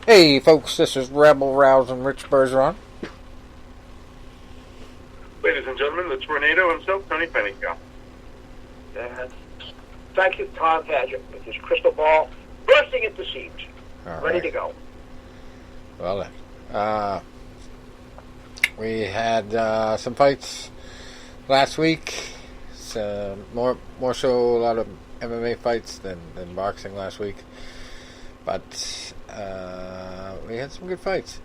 Hey folks, this is Rebel Rousing Rich Bergeron. Ladies and gentlemen, the tornado himself, Tony Pacquiao. Thank you, Tom Padgett, with his crystal ball bursting at the seams. Ready to go. Well then, we had some fights last week. More so a lot of MMA fights than boxing last week. But we had some good fights.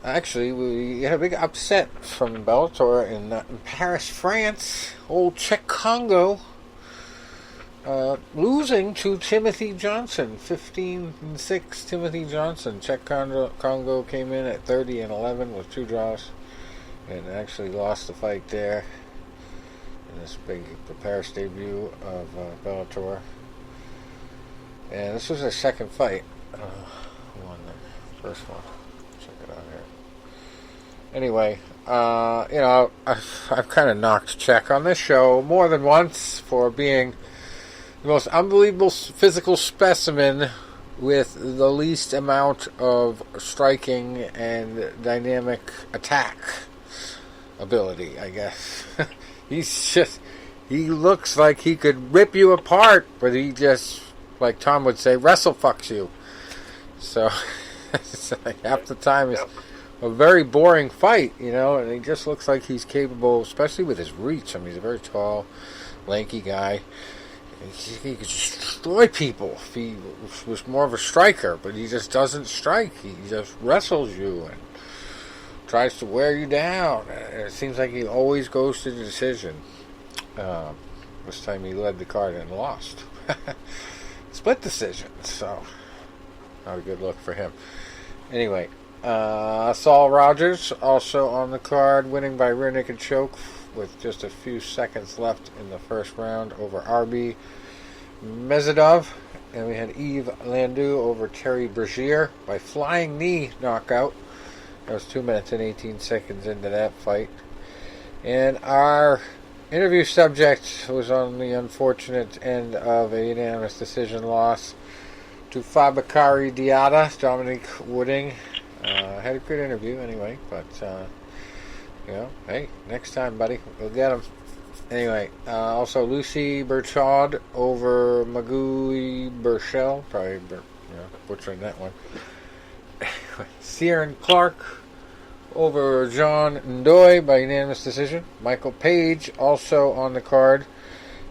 Actually, we had a big upset from Bellator in Paris, France. Old Czech Congo losing to Timothy Johnson, 15-6. Timothy Johnson. Czech Congo came in at 30-11 with 2 draws, and actually lost the fight there in this big Paris debut of Bellator. And this was their second fight. Who won the first one? Check it out here. Anyway, I've kind of knocked Czech on this show more than once for being the most unbelievable physical specimen with the least amount of striking and dynamic attack ability, I guess. He looks like he could rip you apart, but he just, like Tom would say, wrestle fucks you. So, it's like half the time it's a very boring fight, and he just looks like he's capable, especially with his reach. I mean, he's a very tall, lanky guy. He could destroy people if he was more of a striker, but he just doesn't strike. He just wrestles you and tries to wear you down. It seems like he always goes to the decision. This time he led the card and lost. Split decision, so not a good look for him. Anyway, Saul Rogers also on the card, winning by rear naked choke with just a few seconds left in the first round over Arbi Mezadov. And we had Yves Landau over Terry Bergier by flying knee knockout. That was 2 minutes and 18 seconds into that fight. And our interview subject was on the unfortunate end of a unanimous decision loss to Fabakary Diatta, Dominic Wooding. Had a good interview anyway, but hey, next time, buddy, we'll get him. Anyway, also Lucy Berchaud over Magui Burchell, probably butchering that one. Ciaran Clark over John Ndoye by unanimous decision. Michael Page also on the card.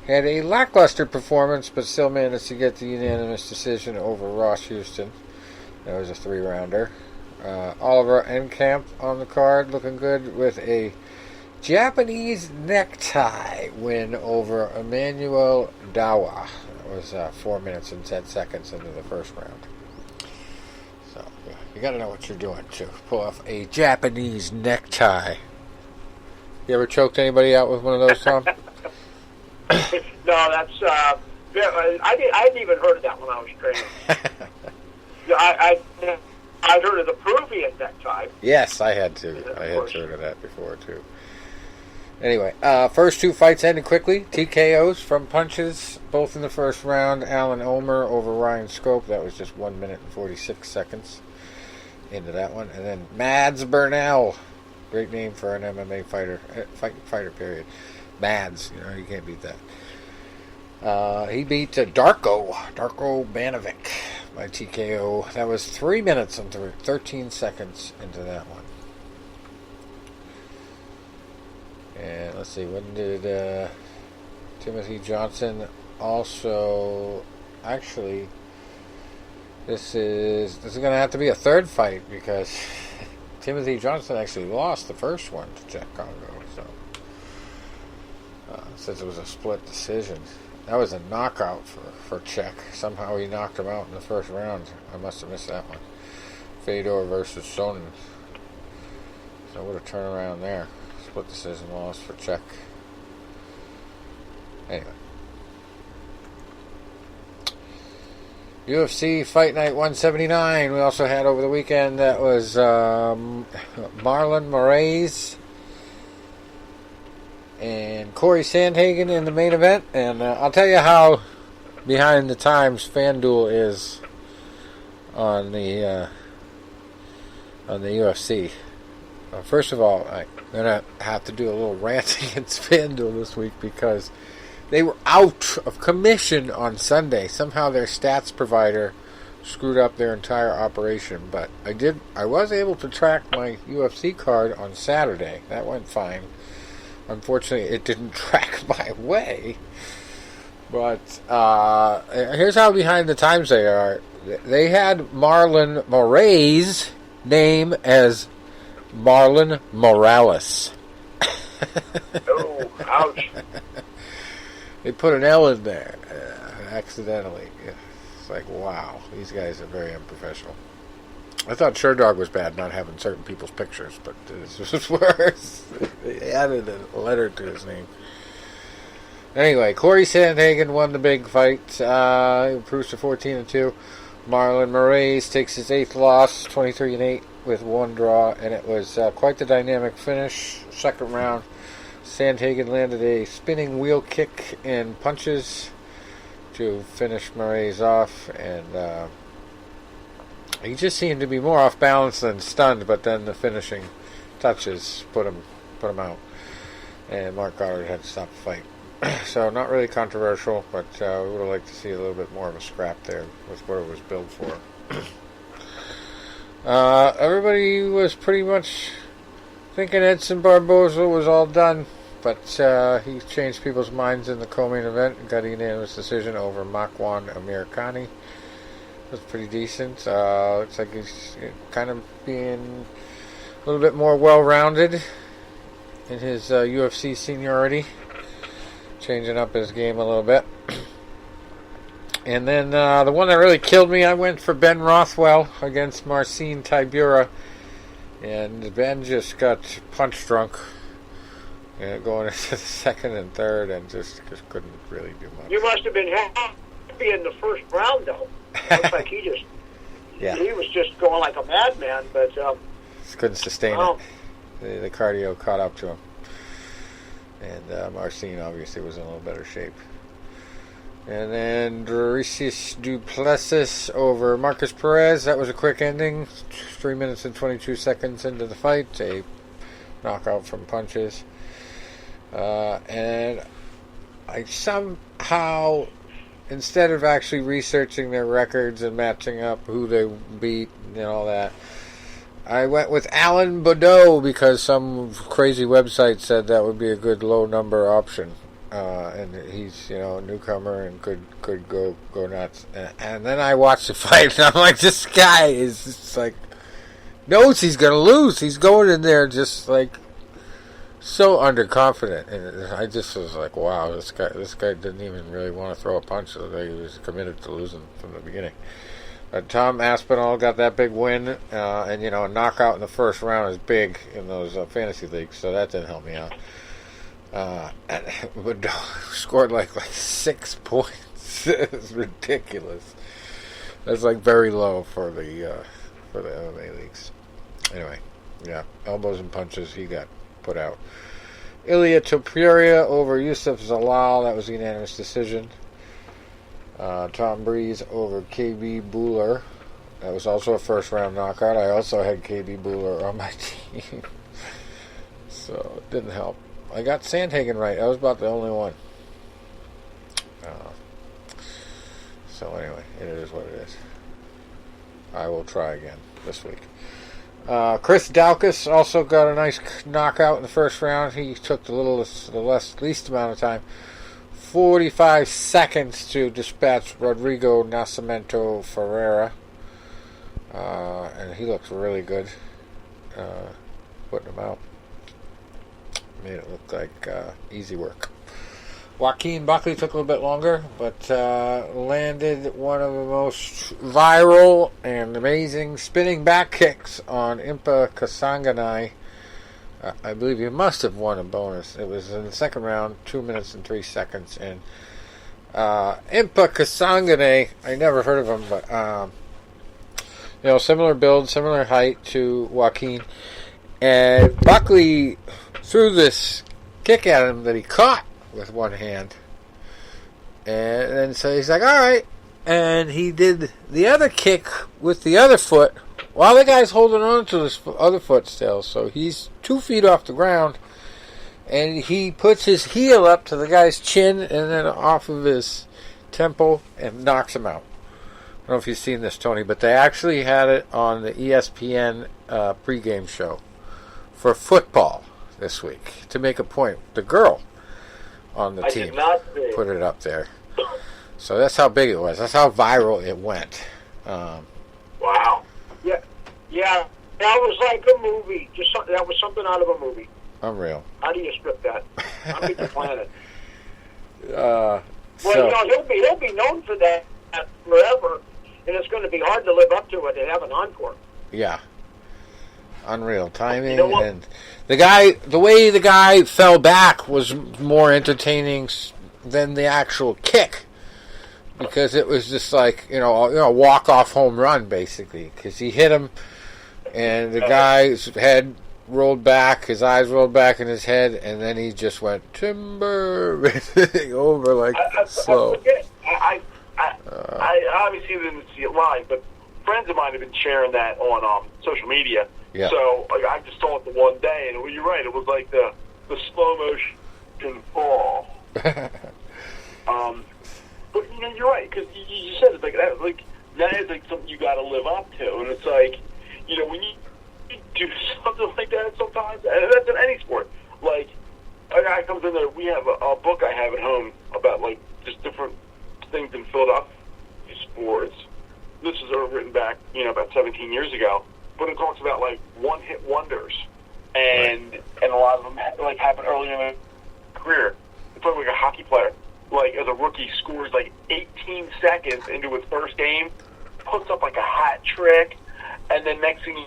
Had a lackluster performance, but still managed to get the unanimous decision over Ross Houston. That was a 3-rounder. Oliver Enkamp on the card, looking good with a Japanese necktie win over Emmanuel Dawa. That was 4 minutes and 10 seconds into the first round. So, you gotta know what you're doing to pull off a Japanese necktie. You ever choked anybody out with one of those, Tom? No, that's I hadn't even heard of that when I was training. I'd heard of the Peruvian necktie. Yes, I had too. I had heard of that before too. Anyway, first 2 fights ended quickly. TKOs from punches, both in the first round. Alan Omer over Ryan Scope. That was just 1 minute and 46 seconds into that one. And then Mads Burnell. Great name for an MMA fighter. Fighter, period. Mads, you can't beat that. He beat Darko Banovic by TKO. That was 3 minutes and 13 seconds into that one. And let's see, when did Timothy Johnson also... Actually, this is going to have to be a third fight because Timothy Johnson actually lost the first one to Czech Congo. So, since it was a split decision. That was a knockout for Czech. Somehow he knocked him out in the first round. I must have missed that one. Fedor versus Sonnen. So what a turnaround there. Split decision loss for Czech. Anyway. UFC Fight Night 179 we also had over the weekend. That was Marlon Moraes and Corey Sandhagen in the main event. And I'll tell you how behind the times FanDuel is on the UFC. First of all, I'm gonna have to do a little ranting and scandal this week because they were out of commission on Sunday. Somehow their stats provider screwed up their entire operation, but I was able to track my UFC card on Saturday. That went fine. Unfortunately, it didn't track my way. But here's how behind the times they are. They had Marlon Moraes' name as Marlon Morales. Oh, ouch. They put an L in there accidentally. It's like, wow, these guys are very unprofessional. I thought Sherdog was bad not having certain people's pictures, but this was worse. They added a letter to his name. Anyway, Corey Sandhagen won the big fight. He improves to 14-2. Marlon Moraes takes his 8th loss, 23-8 with 1 draw, and it was quite the dynamic finish. Second round, Sandhagen landed a spinning wheel kick and punches to finish Moraes off, and he just seemed to be more off balance than stunned, but then the finishing touches put him out, and Mark Goddard had to stop the fight. So not really controversial, but we would have liked to see a little bit more of a scrap there with what it was billed for. Everybody was pretty much thinking Edson Barboza was all done, but he changed people's minds in the co-main event and got a unanimous decision over Makwan Amirkhani. It was pretty decent. Looks like he's kind of being a little bit more well-rounded in his UFC seniority, changing up his game a little bit. And then the one that really killed me, I went for Ben Rothwell against Marcin Tybura. And Ben just got punch drunk going into the second and third and just couldn't really do much. You must have been happy in the first round, though. Looks like he was just going like a madman, but just couldn't sustain it. The cardio caught up to him. And Marcin obviously was in a little better shape. And then Dricus du Plessis over Marcus Perez. That was a quick ending. 3 minutes and 22 seconds into the fight. A knockout from punches. And I somehow, instead of actually researching their records and matching up who they beat and all that, I went with Alan Baudot because some crazy website said that would be a good low number option. And he's, a newcomer and could go nuts. And then I watched the fight and I'm like, this guy is just like, knows he's going to lose. He's going in there just like so underconfident. And I just was like, wow, this guy didn't even really want to throw a punch. So he was committed to losing from the beginning. Tom Aspinall got that big win, and a knockout in the first round is big in those fantasy leagues, so that didn't help me out. But scored like 6 points. It's ridiculous. That's like very low for the MMA leagues. Anyway, yeah, elbows and punches. He got put out. Ilia Topuria over Yusuf Zalal. That was a unanimous decision. Tom Breeze over KB Buller. That was also a first round knockout. I also had KB Buller on my team. So it didn't help. I got Sandhagen right. I was about the only one. So anyway, it is what it is. I will try again this week. Chris Daukaus also got a nice knockout in the first round. He took the least amount of time. 45 seconds to dispatch Rodrigo Nascimento Ferreira. And he looks really good. Putting him out. Made it look like easy work. Joaquin Buckley took a little bit longer, but landed one of the most viral and amazing spinning back kicks on Impa Kasanganay. I believe he must have won a bonus. It was in the second round, 2 minutes and 3 seconds. And Impa Kasanganay, I never heard of him, but similar build, similar height to Joaquin. And Buckley threw this kick at him that he caught with one hand. And then so he's like, all right, and he did the other kick with the other foot while the guy's holding on to his other foot still. So he's 2 feet off the ground, and he puts his heel up to the guy's chin and then off of his temple and knocks him out. I don't know if you've seen this, Tony, but they actually had it on the ESPN pregame show for football this week to make a point. The girl on the team did not see. Put it up there. So that's how big it was. That's how viral it went. Wow. Yeah. That was like a movie. That was something out of a movie. Unreal. How do you script that? How do you plan it? So, he'll be known for that forever, and it's going to be hard to live up to it and have an encore. Yeah. Unreal timing, You know what? and the way the guy fell back was more entertaining than the actual kick, because it was just like a walk-off home run basically, because he hit him, and the guy's head rolled back, his eyes rolled back in his head, and then he just went timber over like slow. I obviously didn't see it live, but friends of mine have been sharing that on social media. Yeah. So I just saw it the one day, and you're right. It was like the slow motion fall. But you're right, because you said it like that. Like that is like something you got to live up to, and it's like when you do something like that sometimes, and that's in any sport. Like a guy comes in there. We have a book I have at home about like just different things in Philadelphia sports. This is written back, about 17 years ago. But it talks about like one-hit wonders, and a lot of them like happen early in their career. It's like a hockey player, like as a rookie, scores like 18 seconds into his first game, puts up like a hat trick, and then next thing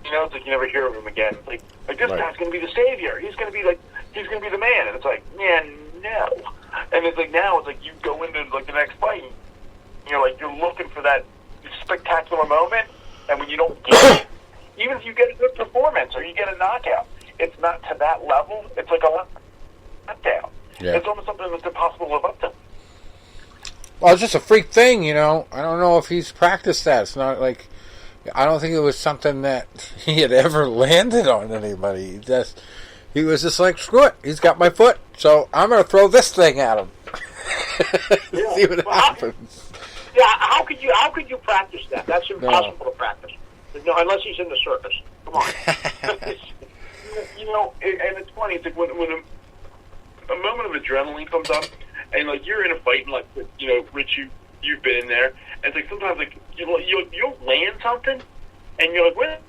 it's like you never hear of him again. Like this guy's going to be the savior. He's going to be the man. And it's like, man, no. And it's like now it's like you go into like the next fight, and you're looking for that spectacular moment. And when you don't get it, even if you get a good performance or you get a knockout, it's not to that level. It's like a letdown. Yeah. It's almost something that's impossible to live up to. Well, it's just a freak thing, I don't know if he's practiced that. It's not like, I don't think it was something that he had ever landed on anybody. He was just like, screw it, he's got my foot, so I'm going to throw this thing at him. See what happens. How could you practice that? That's impossible to practice. No, unless he's in the circus. Come on. And it's funny. It's like when a moment of adrenaline comes up, and like you're in a fight, and like Rich, you've been in there, and it's like sometimes like you'll land something, and you're like, where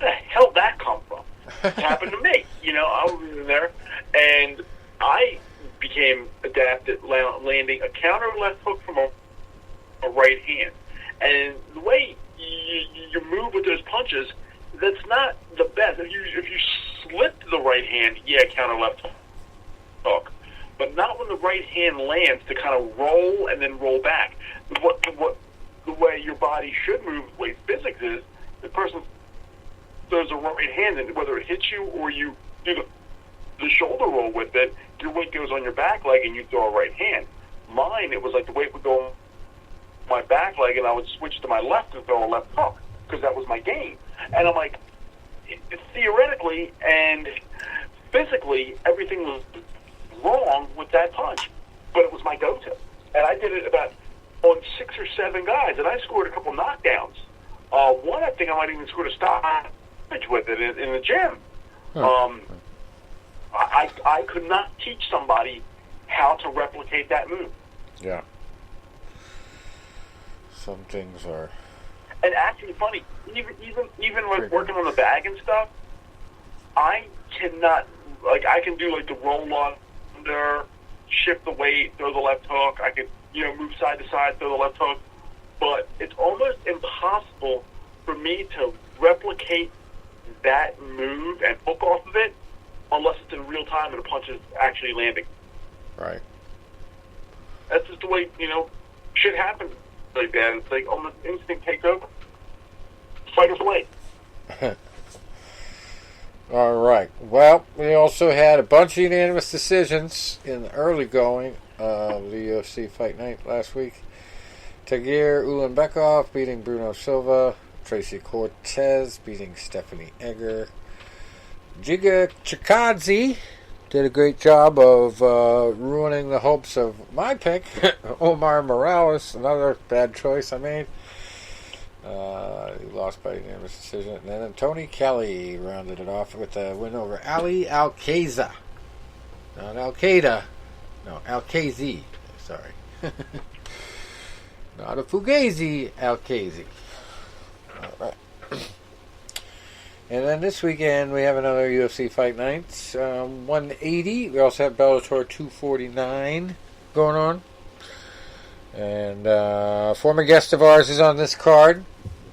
the hell did that come from? It happened to me. I was in there, and I became adept at landing a counter left hook from a right hand, and the way you move with those punches, that's not the best. If you slip to the right hand, counter left hook, but not when the right hand lands to kind of roll and then roll back. What the way your body should move, the way physics is, the person throws a right hand, and whether it hits you or you do the shoulder roll with it, your weight goes on your back leg and you throw a right hand. Mine, it was like the weight would go my back leg, and I would switch to my left and throw a left hook because that was my game. And I'm like, theoretically and physically, everything was wrong with that punch, but it was my go-to. And I did it about on 6 or 7 guys, and I scored a couple knockdowns. One, I think I might even scored a stoppage with it in the gym. Huh. I could not teach somebody how to replicate that move. Yeah. Some things are. And actually, funny, even like working on the bag and stuff, I cannot, like, I can do like the roll under, shift the weight, throw the left hook. I can, move side to side, throw the left hook. But it's almost impossible for me to replicate that move and hook off of it unless it's in real time and the punch is actually landing. Right. That's just the way, shit happens like that. It's like almost instinct takes over. Fight or flight. All right. Well, we also had a bunch of unanimous decisions in the early going of the UFC Fight Night last week. Tagir Ulanbekov beating Bruno Silva. Tracy Cortez beating Stephanie Egger. Giga Chikadze did a great job of ruining the hopes of my pick. Omar Morales, another bad choice I made. He lost by unanimous decision. And then Tony Kelly rounded it off with a win over Ali Al-Qaeda. Not Al-Qaeda. No, Al-Qazi. Sorry. Not a Fugazi, Al-Qazi. Alright. And then this weekend we have another UFC Fight Nights. 180. We also have Bellator 249 going on. And former guest of ours is on this card.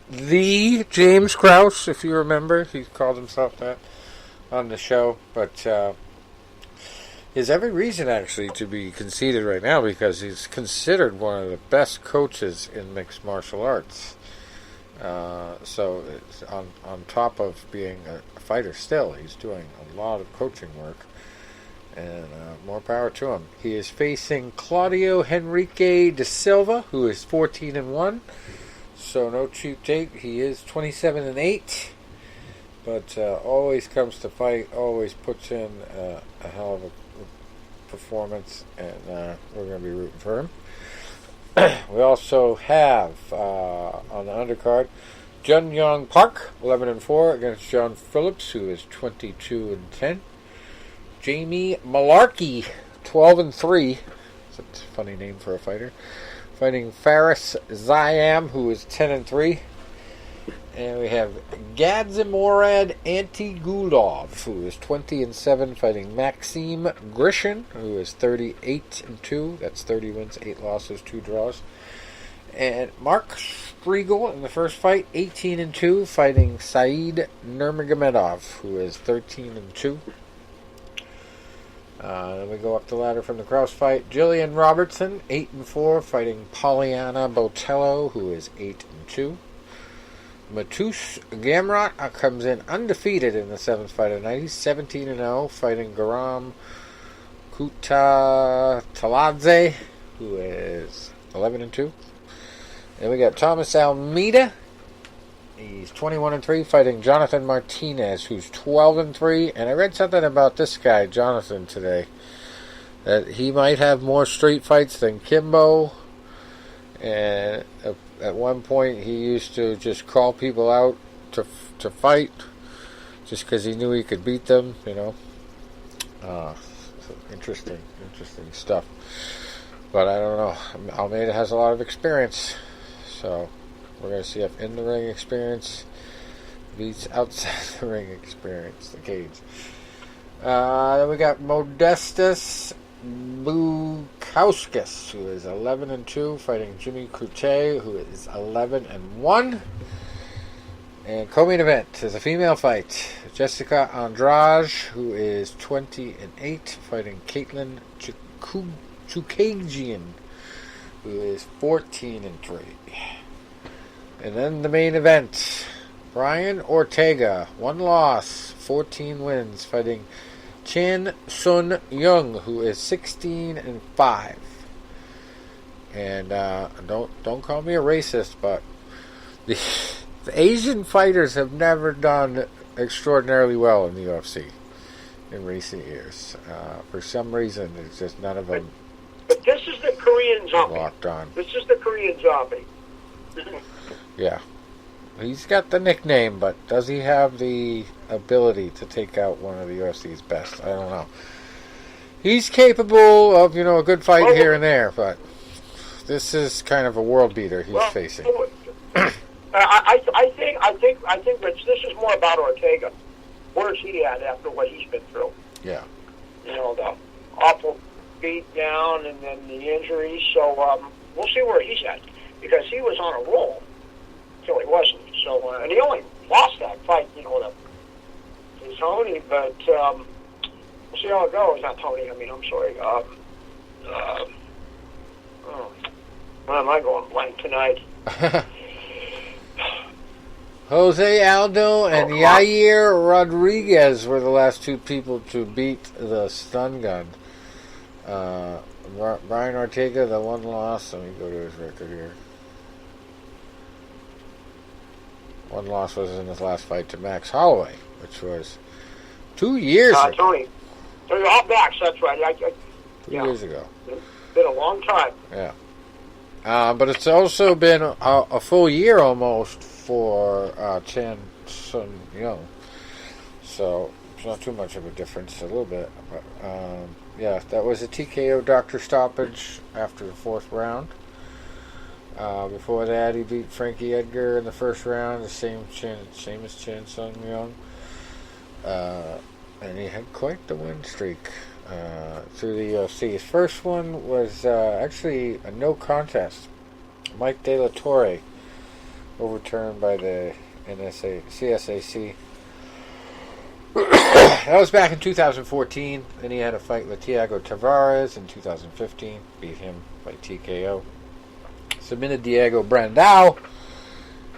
The James Krause, if you remember. He called himself that on the show. But he has every reason, actually, to be conceded right now because he's considered one of the best coaches in mixed martial arts. So it's on top of being a fighter still, he's doing a lot of coaching work. And more power to him. He is facing Claudio Henrique de Silva, who is 14-1. So no cheap date. He is 27-8. But always comes to fight. Always puts in a hell of a performance. And we're going to be rooting for him. We also have on the undercard Jun Young Park, 11-4, against John Phillips, who is 22-10. Jamie Malarkey, 12-3. It's a funny name for a fighter. Fighting Faris Zayam, who is 10-3. And we have Gadzimorad Antigulov, who is 20-7, fighting Maxime Grishin, who is 38-2. That's 30 wins, 8 losses, 2 draws. And Mark Striegel in the first fight, 18-2, fighting Saeed Nurmagomedov, who is 13-2. Then we go up the ladder from the Krause fight. Jillian Robertson, 8-4, fighting Pollyanna Botello, who is 8-2. Mateusz Gamrot comes in undefeated in the 7th fight of the night. He's 17-0, fighting Garam Kutataladze, who is 11-2. Then we got Thomas Almeida. He's 21-3, fighting Jonathan Martinez, who's 12-3. And I read something about this guy, Jonathan, today, that he might have more street fights than Kimbo. And at one point, he used to just call people out to fight, just because he knew he could beat them. You know, so interesting stuff. But I don't know. Almeida has a lot of experience, so we're going to see if in-the-ring experience beats outside the ring experience, the cage. Then we got Modestus Bukauskas, who is 11-2, fighting Jimmy Crute, who is 11-1. And co-main event is a female fight. Jessica Andrade, who is 20-8, fighting Caitlin Chukagian, who is 14-3. And then the main event, Brian Ortega, 1 loss, 14 wins, fighting Chan Sun Young, who is 16-5. And don't call me a racist, but the Asian fighters have never done extraordinarily well in the UFC in recent years. For some reason, it's just none of them. But this is the Korean zombie. Locked on. This is the Korean zombie. Yeah. He's got the nickname, but does he have the ability to take out one of the UFC's best? I don't know. He's capable of, a good fight here and there, but this is kind of a world beater he's facing. I think, Rich, this is more about Ortega. Where's he at after what he's been through? Yeah. The awful beat down and then the injuries. So we'll see where he's at, because he was on a roll until he wasn't. So and he only lost that fight, to Tony. But we'll see how it goes. Not Tony. I'm sorry. Why am I going blank tonight? Jose Aldo and Yair Rodriguez were the last 2 people to beat the stun gun. Brian Ortega, the 1 loss. Let me go to his record here. One loss was in his last fight to Max Holloway, which was 2 years ago. Tony, Max, that's right. 2 years ago. It's been a long time. Yeah. But it's also been a full year almost for Chan Sung Young. So it's not too much of a difference, a little bit. But, yeah, that was a TKO doctor stoppage after the 4th round. Before that, he beat Frankie Edgar in the 1st round, the same as Chan Sung Young. And he had quite the win streak through the UFC. His first one was actually a no contest. Mike De La Torre, overturned by the CSAC. That was back in 2014. Then he had a fight with Thiago Tavares in 2015. Beat him by TKO. Submitted Diego Brandao.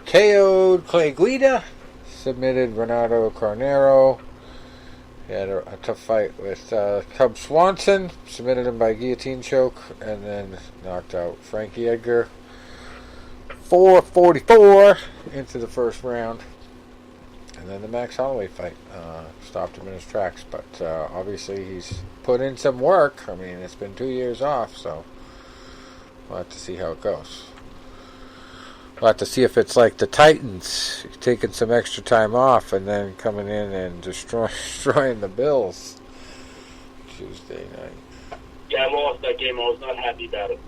KO'd Clay Guida. Submitted Renato Carnero. He had a tough fight with Cub Swanson. Submitted him by guillotine choke. And then knocked out Frankie Edgar. 4:44 into the 1st round. And then the Max Holloway fight stopped him in his tracks. But obviously he's put in some work. I mean, it's been 2 years off, so we'll have to see how it goes. We'll have to see if it's like the Titans, taking some extra time off and then coming in and destroying the Bills Tuesday night. Yeah, I lost that game. I was not happy about it.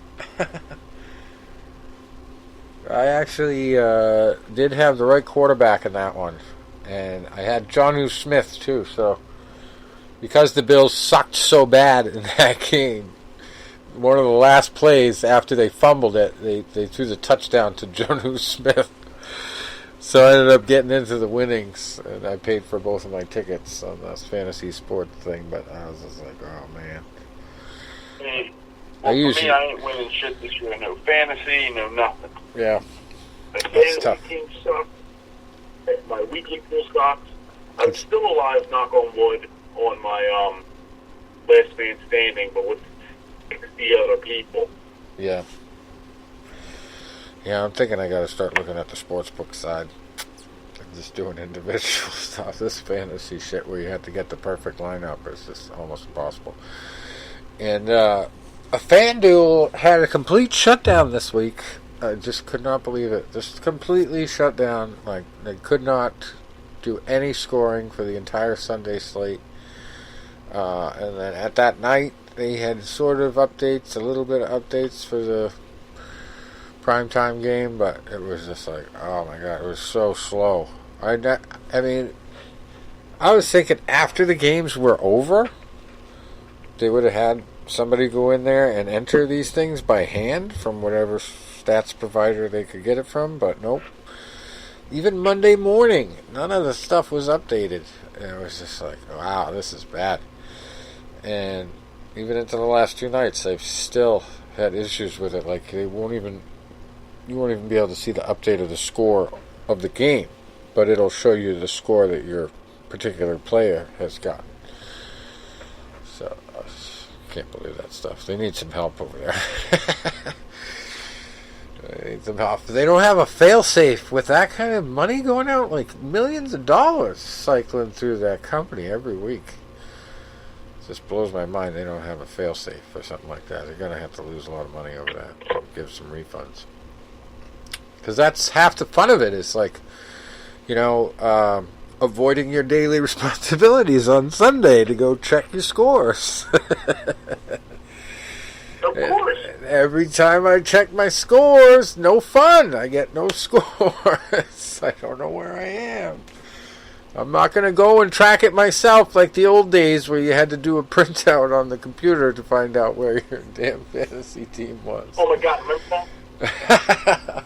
I actually did have the right quarterback in that one. And I had Jonnu Smith, too. So, because the Bills sucked so bad in that game, one of the last plays after they fumbled it, they threw the touchdown to Jonnu Smith. So I ended up getting into the winnings, and I paid for both of my tickets on this fantasy sport thing. But I was just like, oh, man. Well, I usually, for me, I ain't winning shit this year. No fantasy, no nothing. Yeah. That's tough. Team sucks. My weekly pool stocks. I'm still alive, knock on wood, on my last man standing, but with 60 other people. Yeah. Yeah, I'm thinking I got to start looking at the sportsbook side. I'm just doing individual stuff. This fantasy shit where you have to get the perfect lineup is just almost impossible. And a FanDuel had a complete shutdown this week. I just could not believe it. Just completely shut down. Like, they could not do any scoring for the entire Sunday slate. And then at that night, they had sort of updates, a little bit of updates for the primetime game, but it was just like, oh my god, it was so slow. I mean, I was thinking after the games were over, they would have had somebody go in there and enter these things by hand from whatever stats provider they could get it from, but nope. Even Monday morning, none of the stuff was updated. And it was just like, wow, this is bad. And even into the last 2 nights, they've still had issues with it. Like, you won't even be able to see the update of the score of the game, but it'll show you the score that your particular player has gotten. So, I can't believe that stuff. They need some help over there. They need some help. They don't have a fail-safe with that kind of money going out, like millions of dollars cycling through that company every week. It just blows my mind they don't have a fail-safe or something like that. They're going to have to lose a lot of money over that. Give some refunds. Because that's half the fun of it. It's like, avoiding your daily responsibilities on Sunday to go check your scores. Of course. Every time I check my scores, no fun. I get no scores. I don't know where I am. I'm not going to go and track it myself like the old days where you had to do a printout on the computer to find out where your damn fantasy team was. Oh my god, remember that?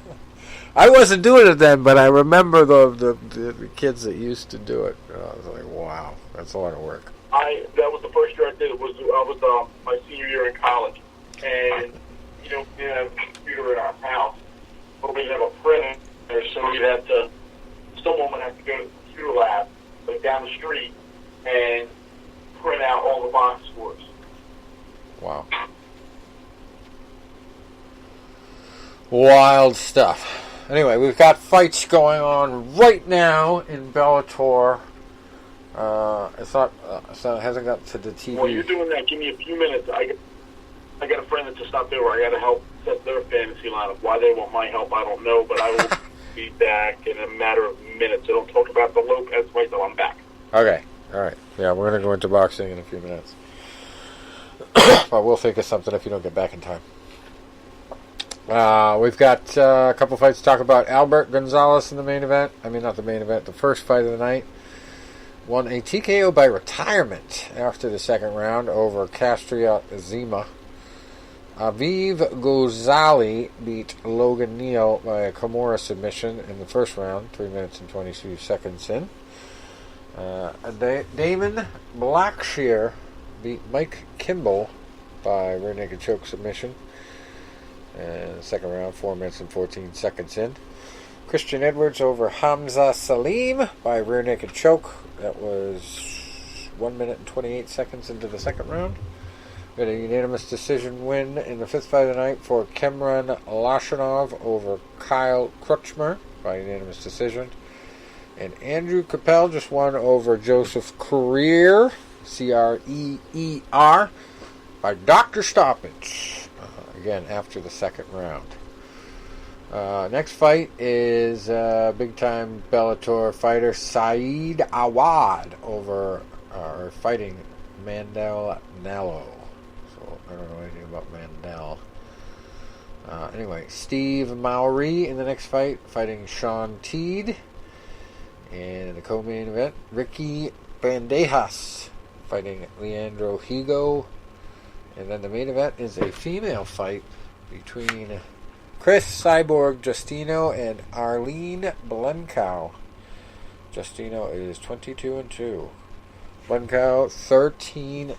I wasn't doing it then, but I remember the kids that used to do it. And I was like, wow, that's a lot of work. That was the first year I did it. I was my senior year in college. And, we didn't have a computer in our house, but we didn't have a printer, so someone would have to go to the computer lab, like down the street, and print out all the box scores. Wow. Wild stuff. Anyway, we've got fights going on right now in Bellator. It's not, so it hasn't got to the TV. While you're doing that, give me a few minutes. I got a friend that just stopped over. I got to help set their fantasy lineup. Why they want my help, I don't know, but I will be back in a matter of minutes. So don't talk about the Lopez fight till I'm back. Okay. All right. Yeah, we're going to go into boxing in a few minutes. But we'll think of something if you don't get back in time. We've got a couple fights to talk about. Albert Gonzalez in the main event. I mean, not the main event. The first fight of the night. Won a TKO by retirement after the second round over Castria Zima. Aviv Ghazali beat Logan Neal by a Kimura submission in the first round, 3 minutes and 22 seconds in. Damon Blackshear beat Mike Kimball by rear naked choke submission in the second round, 4 minutes and 14 seconds in. Christian Edwards over Hamza Salim by rear naked choke. That was 1 minute and 28 seconds into the second round. We had a unanimous decision win in the fifth fight of the night for Kemran Lashanov over Kyle Crutchmer by unanimous decision. And Andrew Capel just won over Joseph Creer, Creer, by Dr. Stoppage. Again, after the second round. Next fight is big-time Bellator fighter Saeed Awad fighting Mandel Nallo. So I don't know anything about Mandel. Anyway, Steve Mowry in the next fight, fighting Sean Teed. And in the co-main event, Ricky Bandejas fighting Leandro Higo. And then the main event is a female fight between Chris Cyborg Justino and Arlene Blencow. Justino is 22-2. Blencow 13-7.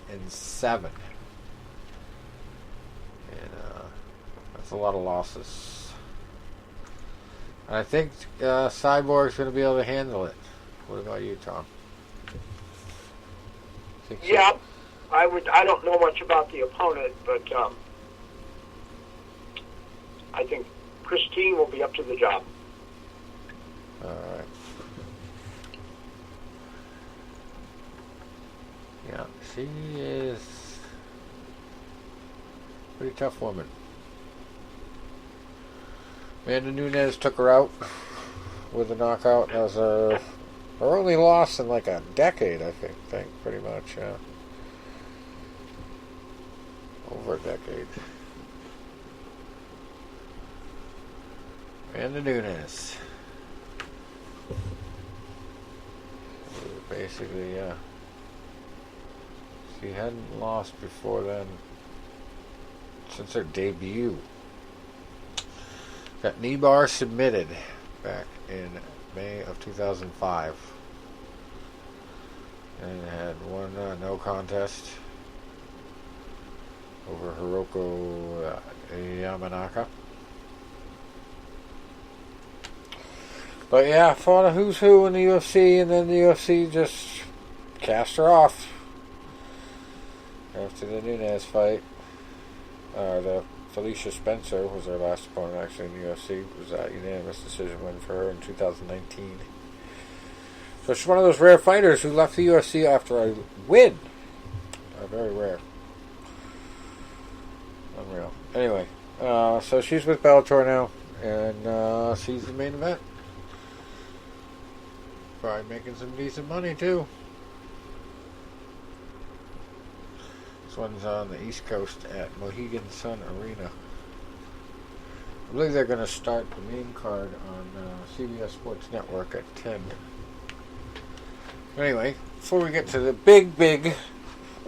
And that's a lot of losses. And I think Cyborg's going to be able to handle it. What about you, Tom? Think so? Yeah, I don't know much about the opponent, but I think Christine will be up to the job. All right. Yeah, she is a pretty tough woman. Amanda Nunes took her out with a knockout. That was her only loss in like a decade, I think pretty much, yeah. Over a decade. Amanda Nunes. Basically, yeah. She hadn't lost before then since her debut. Got knee bar submitted back in May of 2005. And had one no contest over Hiroko Yamanaka. But yeah, fought a who's who in the UFC, and then the UFC just cast her off after the Nunes fight. The Felicia Spencer was her last opponent actually in the UFC. It was a unanimous decision win for her in 2019. So she's one of those rare fighters who left the UFC after a win. Very rare. Unreal. Anyway, so she's with Bellator now, and she's the main event. Probably making some decent money too. This one's on the East Coast at Mohegan Sun Arena. I believe they're going to start the main card on CBS Sports Network at 10. Anyway, before we get to the big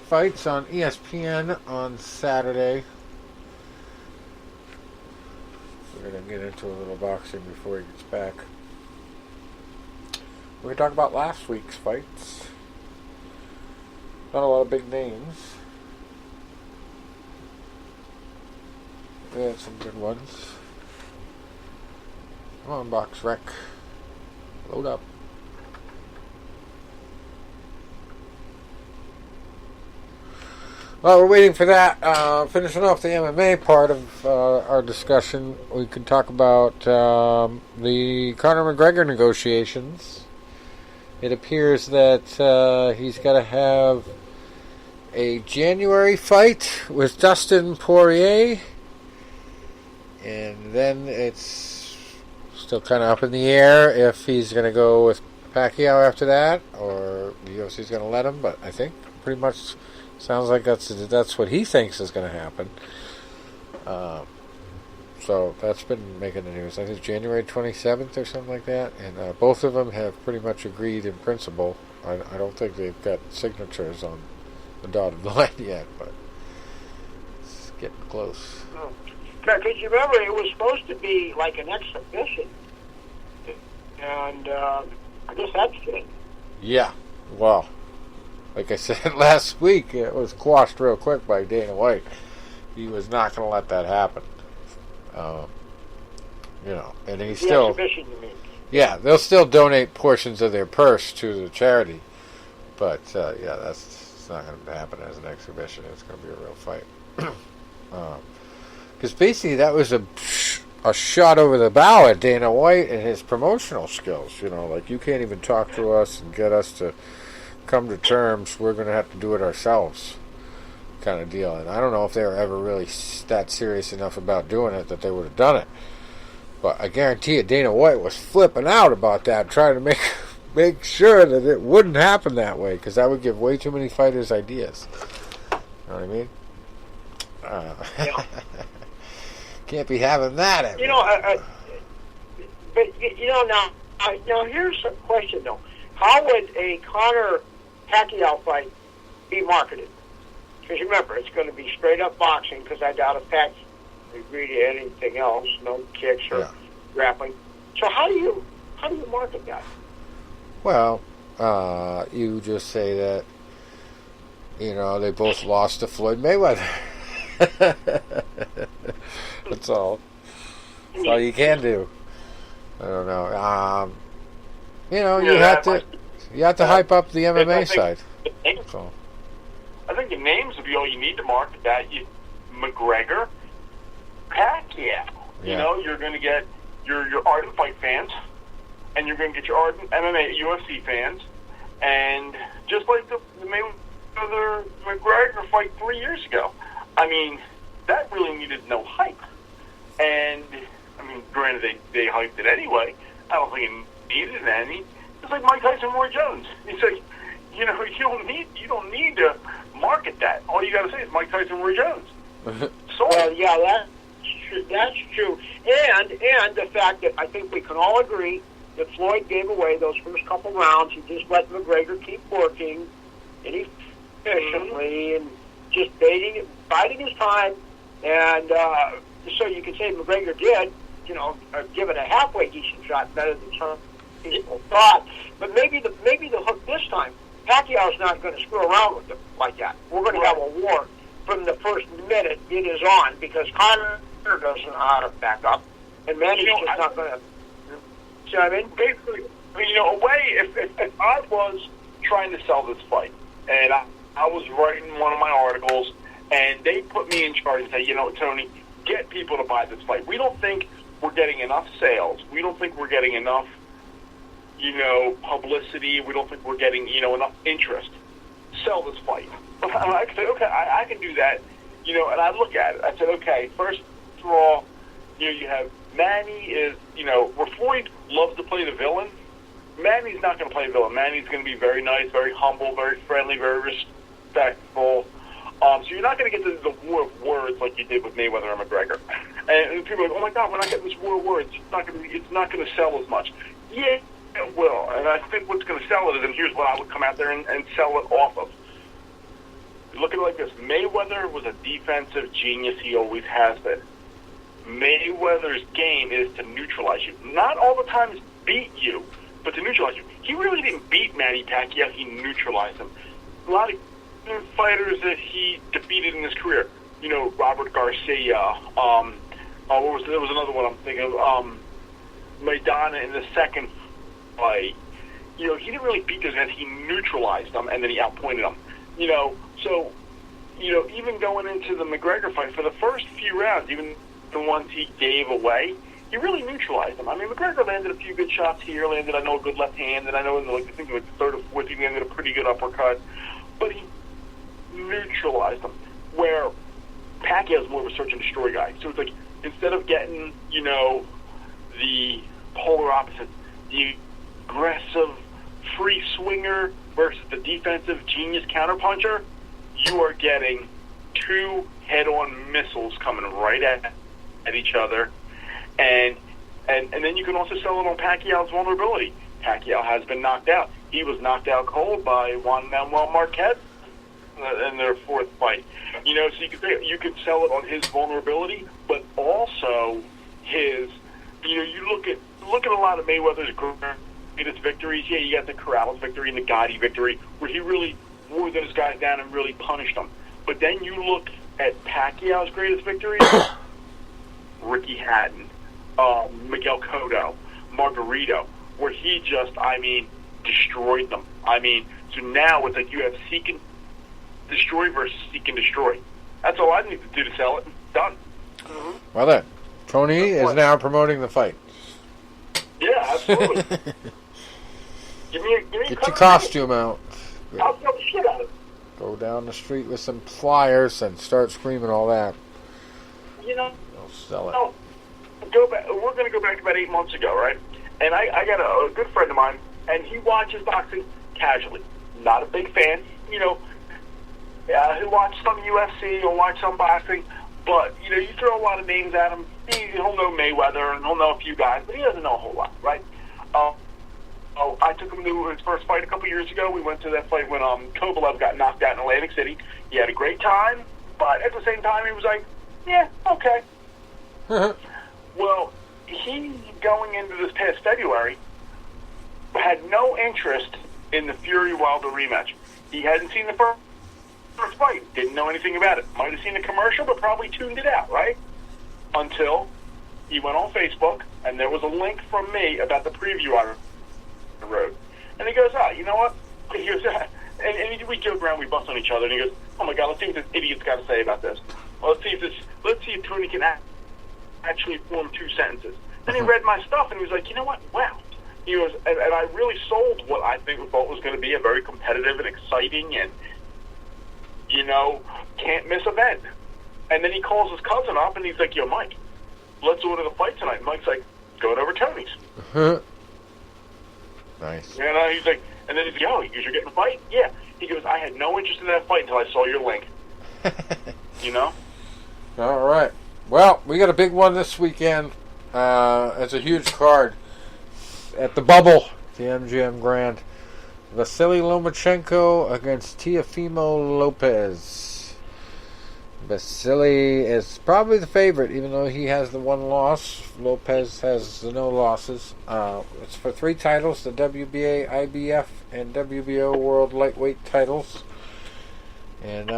fights on ESPN on Saturday, we're going to get into a little boxing before he gets back. We're going to talk about last week's fights. Not a lot of big names. We had some good ones. Come on, Box Rec. Load up. Well, we're waiting for that. Finishing off the MMA part of our discussion, we can talk about the Conor McGregor negotiations. It appears that he's got to have a January fight with Dustin Poirier, and then it's still kind of up in the air if he's going to go with Pacquiao after that, or the UFC's going to let him, but I think pretty much sounds like that's what he thinks is going to happen. So that's been making the news. I think it's January 27th or something like that, and both of them have pretty much agreed in principle. I don't think they've got signatures on the dotted line yet, but it's getting close. Because you remember, it was supposed to be like an exhibition, and I guess that's it. Yeah, well, like I said last week, it was quashed real quick by Dana White. He was not going to let that happen. And he's still... exhibition, you mean? Yeah, they'll still donate portions of their purse to the charity. But, it's not going to happen as an exhibition. It's going to be a real fight. Because basically that was a shot over the bow at Dana White and his promotional skills. Like, you can't even talk to us and get us to come to terms. We're going to have to do it ourselves, kind of deal. And I don't know if they were ever really that serious enough about doing it that they would have done it. But I guarantee you, Dana White was flipping out about that, trying to make sure that it wouldn't happen that way, because that would give way too many fighters ideas. You know what I mean? Yeah. Can't be having that. But now here's a question though: how would a Conor Pacquiao fight be marketed? Because remember, it's going to be straight up boxing. Because I doubt if Pacquiao would agree to anything else, no kicks or grappling. So how do you market that? Well, you just say that they both lost to Floyd Mayweather. That's all. That's all you can do. I don't know. You have to hype up the MMA side. So. I think the names would be all you need to market that. McGregor, Pacquiao. Yeah. You're going to get your ardent fight fans, and you're going to get your ardent MMA UFC fans, and just like the Mayweather McGregor fight 3 years ago. I mean, that really needed no hype. And, granted, they hyped it anyway. I don't think it needed any. It's like Mike Tyson, Roy Jones. It's like, you don't need to market that. All you got to say is Mike Tyson, Roy Jones. Well, yeah, that's true. And the fact that I think we can all agree that Floyd gave away those first couple rounds. He just let McGregor keep working inefficiently and just biding his time. And so you could say McGregor did, give it a halfway decent shot, better than some people thought. But maybe the hook this time, Pacquiao's not going to screw around with him like that. We're going to have a war from the first minute it is on, because Conor doesn't know how to back up, and Manny's just not going to. See what I mean? Basically, if I was trying to sell this fight, and I was writing one of my articles, and they put me in charge and say, Tony, get people to buy this fight. We don't think we're getting enough sales. We don't think we're getting enough, publicity. We don't think we're getting, enough interest. Sell this fight. I said, okay, I can do that. And I look at it. I said, okay, first of all, you have Manny is, where Floyd loves to play the villain, Manny's not going to play the villain. Manny's going to be very nice, very humble, very friendly, very respectful. So you're not going to get the war of words like you did with Mayweather and McGregor. And people are like, oh my God, we're not getting this war of words. It's not going to sell as much. Yeah, it will. And I think what's going to sell it is, and here's what I would come out there and sell it off of. Look at it like this. Mayweather was a defensive genius. He always has been. Mayweather's game is to neutralize you. Not all the time beat you, but to neutralize you. He really didn't beat Manny Pacquiao. He neutralized him. A lot of fighters that he defeated in his career. Robert Garcia. There was another one I'm thinking of. Maidana in the second fight. He didn't really beat those guys. He neutralized them, and then he outpointed them. So, even going into the McGregor fight, for the first few rounds, even the ones he gave away, he really neutralized them. I mean, McGregor landed a few good shots here, landed, I know, a good left hand, and I know in the third or fourth, he landed a pretty good uppercut. But he neutralized them, where Pacquiao's more of a search and destroy guy. So it's like, instead of getting, the polar opposite, the aggressive free swinger versus the defensive genius counterpuncher, you are getting two head-on missiles coming right at each other. And then you can also sell it on Pacquiao's vulnerability. Pacquiao has been knocked out. He was knocked out cold by Juan Manuel Marquez in their fourth fight. So you could sell it on his vulnerability, but also his. You look at a lot of Mayweather's greatest victories. Yeah, you got the Corrales victory and the Gotti victory, where he really wore those guys down and really punished them. But then you look at Pacquiao's greatest victories: Ricky Hatton, Miguel Cotto, Margarito, where he just, destroyed them. So now it's like you have seek and destroy versus seek and destroy. That's all I need to do to sell it. Done. Mm-hmm. Well then, Tony is now promoting the fight. Yeah, absolutely. Get your costume out. I'll sell the shit out of it. Go down the street with some flyers and start screaming all that. They'll sell it. We're going to go back about 8 months ago, right? And I got a good friend of mine, and he watches boxing casually. Not a big fan, he'll watch some UFC, he'll watch some boxing, but, you throw a lot of names at him. He'll know Mayweather, and he'll know a few guys, but he doesn't know a whole lot, right? I took him to his first fight a couple years ago. We went to that fight when Kovalev got knocked out in Atlantic City. He had a great time, but at the same time, he was like, yeah, okay. Well, he, going into this past February, had no interest in the Fury-Wilder rematch. He hadn't seen the first fight, didn't know anything about it. Might have seen the commercial, but probably tuned it out, right? Until he went on Facebook, and there was a link from me about the preview I wrote. And he goes, you know what? He goes, and we joke around, we bust on each other, and he goes, oh my God, let's see what this idiot's got to say about this. Well, let's see if Tony can actually form two sentences. Then he read my stuff, and he was like, you know what? Wow. He goes, and I really sold what I thought was going to be a very competitive and exciting and, can't miss event. And then he calls his cousin up, and he's like, yo, Mike, let's order the fight tonight. Mike's like, go to over Tony's. Nice. He's like, and then he's like, yo, you're getting a fight? Yeah. He goes, I had no interest in that fight until I saw your link. All right. Well, we got a big one this weekend. It's a huge card at the Bubble, the MGM Grand. Vasily Lomachenko against Teofimo Lopez. Vasily is probably the favorite, even though he has the one loss. Lopez has no losses. It's for 3 titles, the WBA, IBF, and WBO World Lightweight titles. And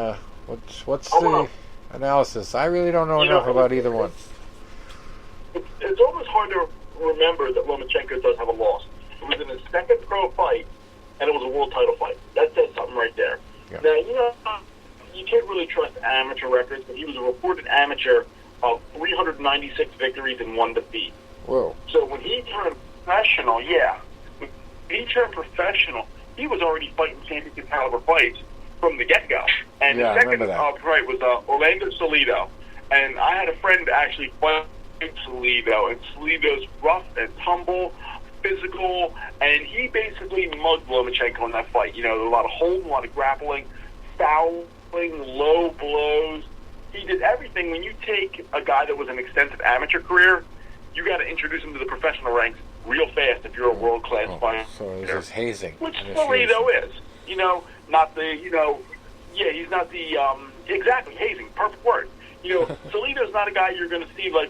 what's the analysis? I really don't know enough about either one. It's almost hard to remember that Lomachenko does have a loss. It was in his second pro fight, and it was a world title fight. That says something right there. Yeah. Now, you can't really trust amateur records, but he was a reported amateur of 396 victories and 1 defeat. Whoa. So when he turned professional, he was already fighting championship caliber fights from the get-go. And the second fight was Orlando Salido. And I had a friend actually fight Salido, and Salido's rough and tumble, physical, and he basically mugged Lomachenko in that fight. A lot of holding, a lot of grappling, fouling, low blows. He did everything. When you take a guy that was an extensive amateur career, you got to introduce him to the professional ranks real fast if you're a world-class fighter. So this is hazing. Which Salido is. Not the, he's not the, exactly, hazing, perfect word. Salido's not a guy you're going to see like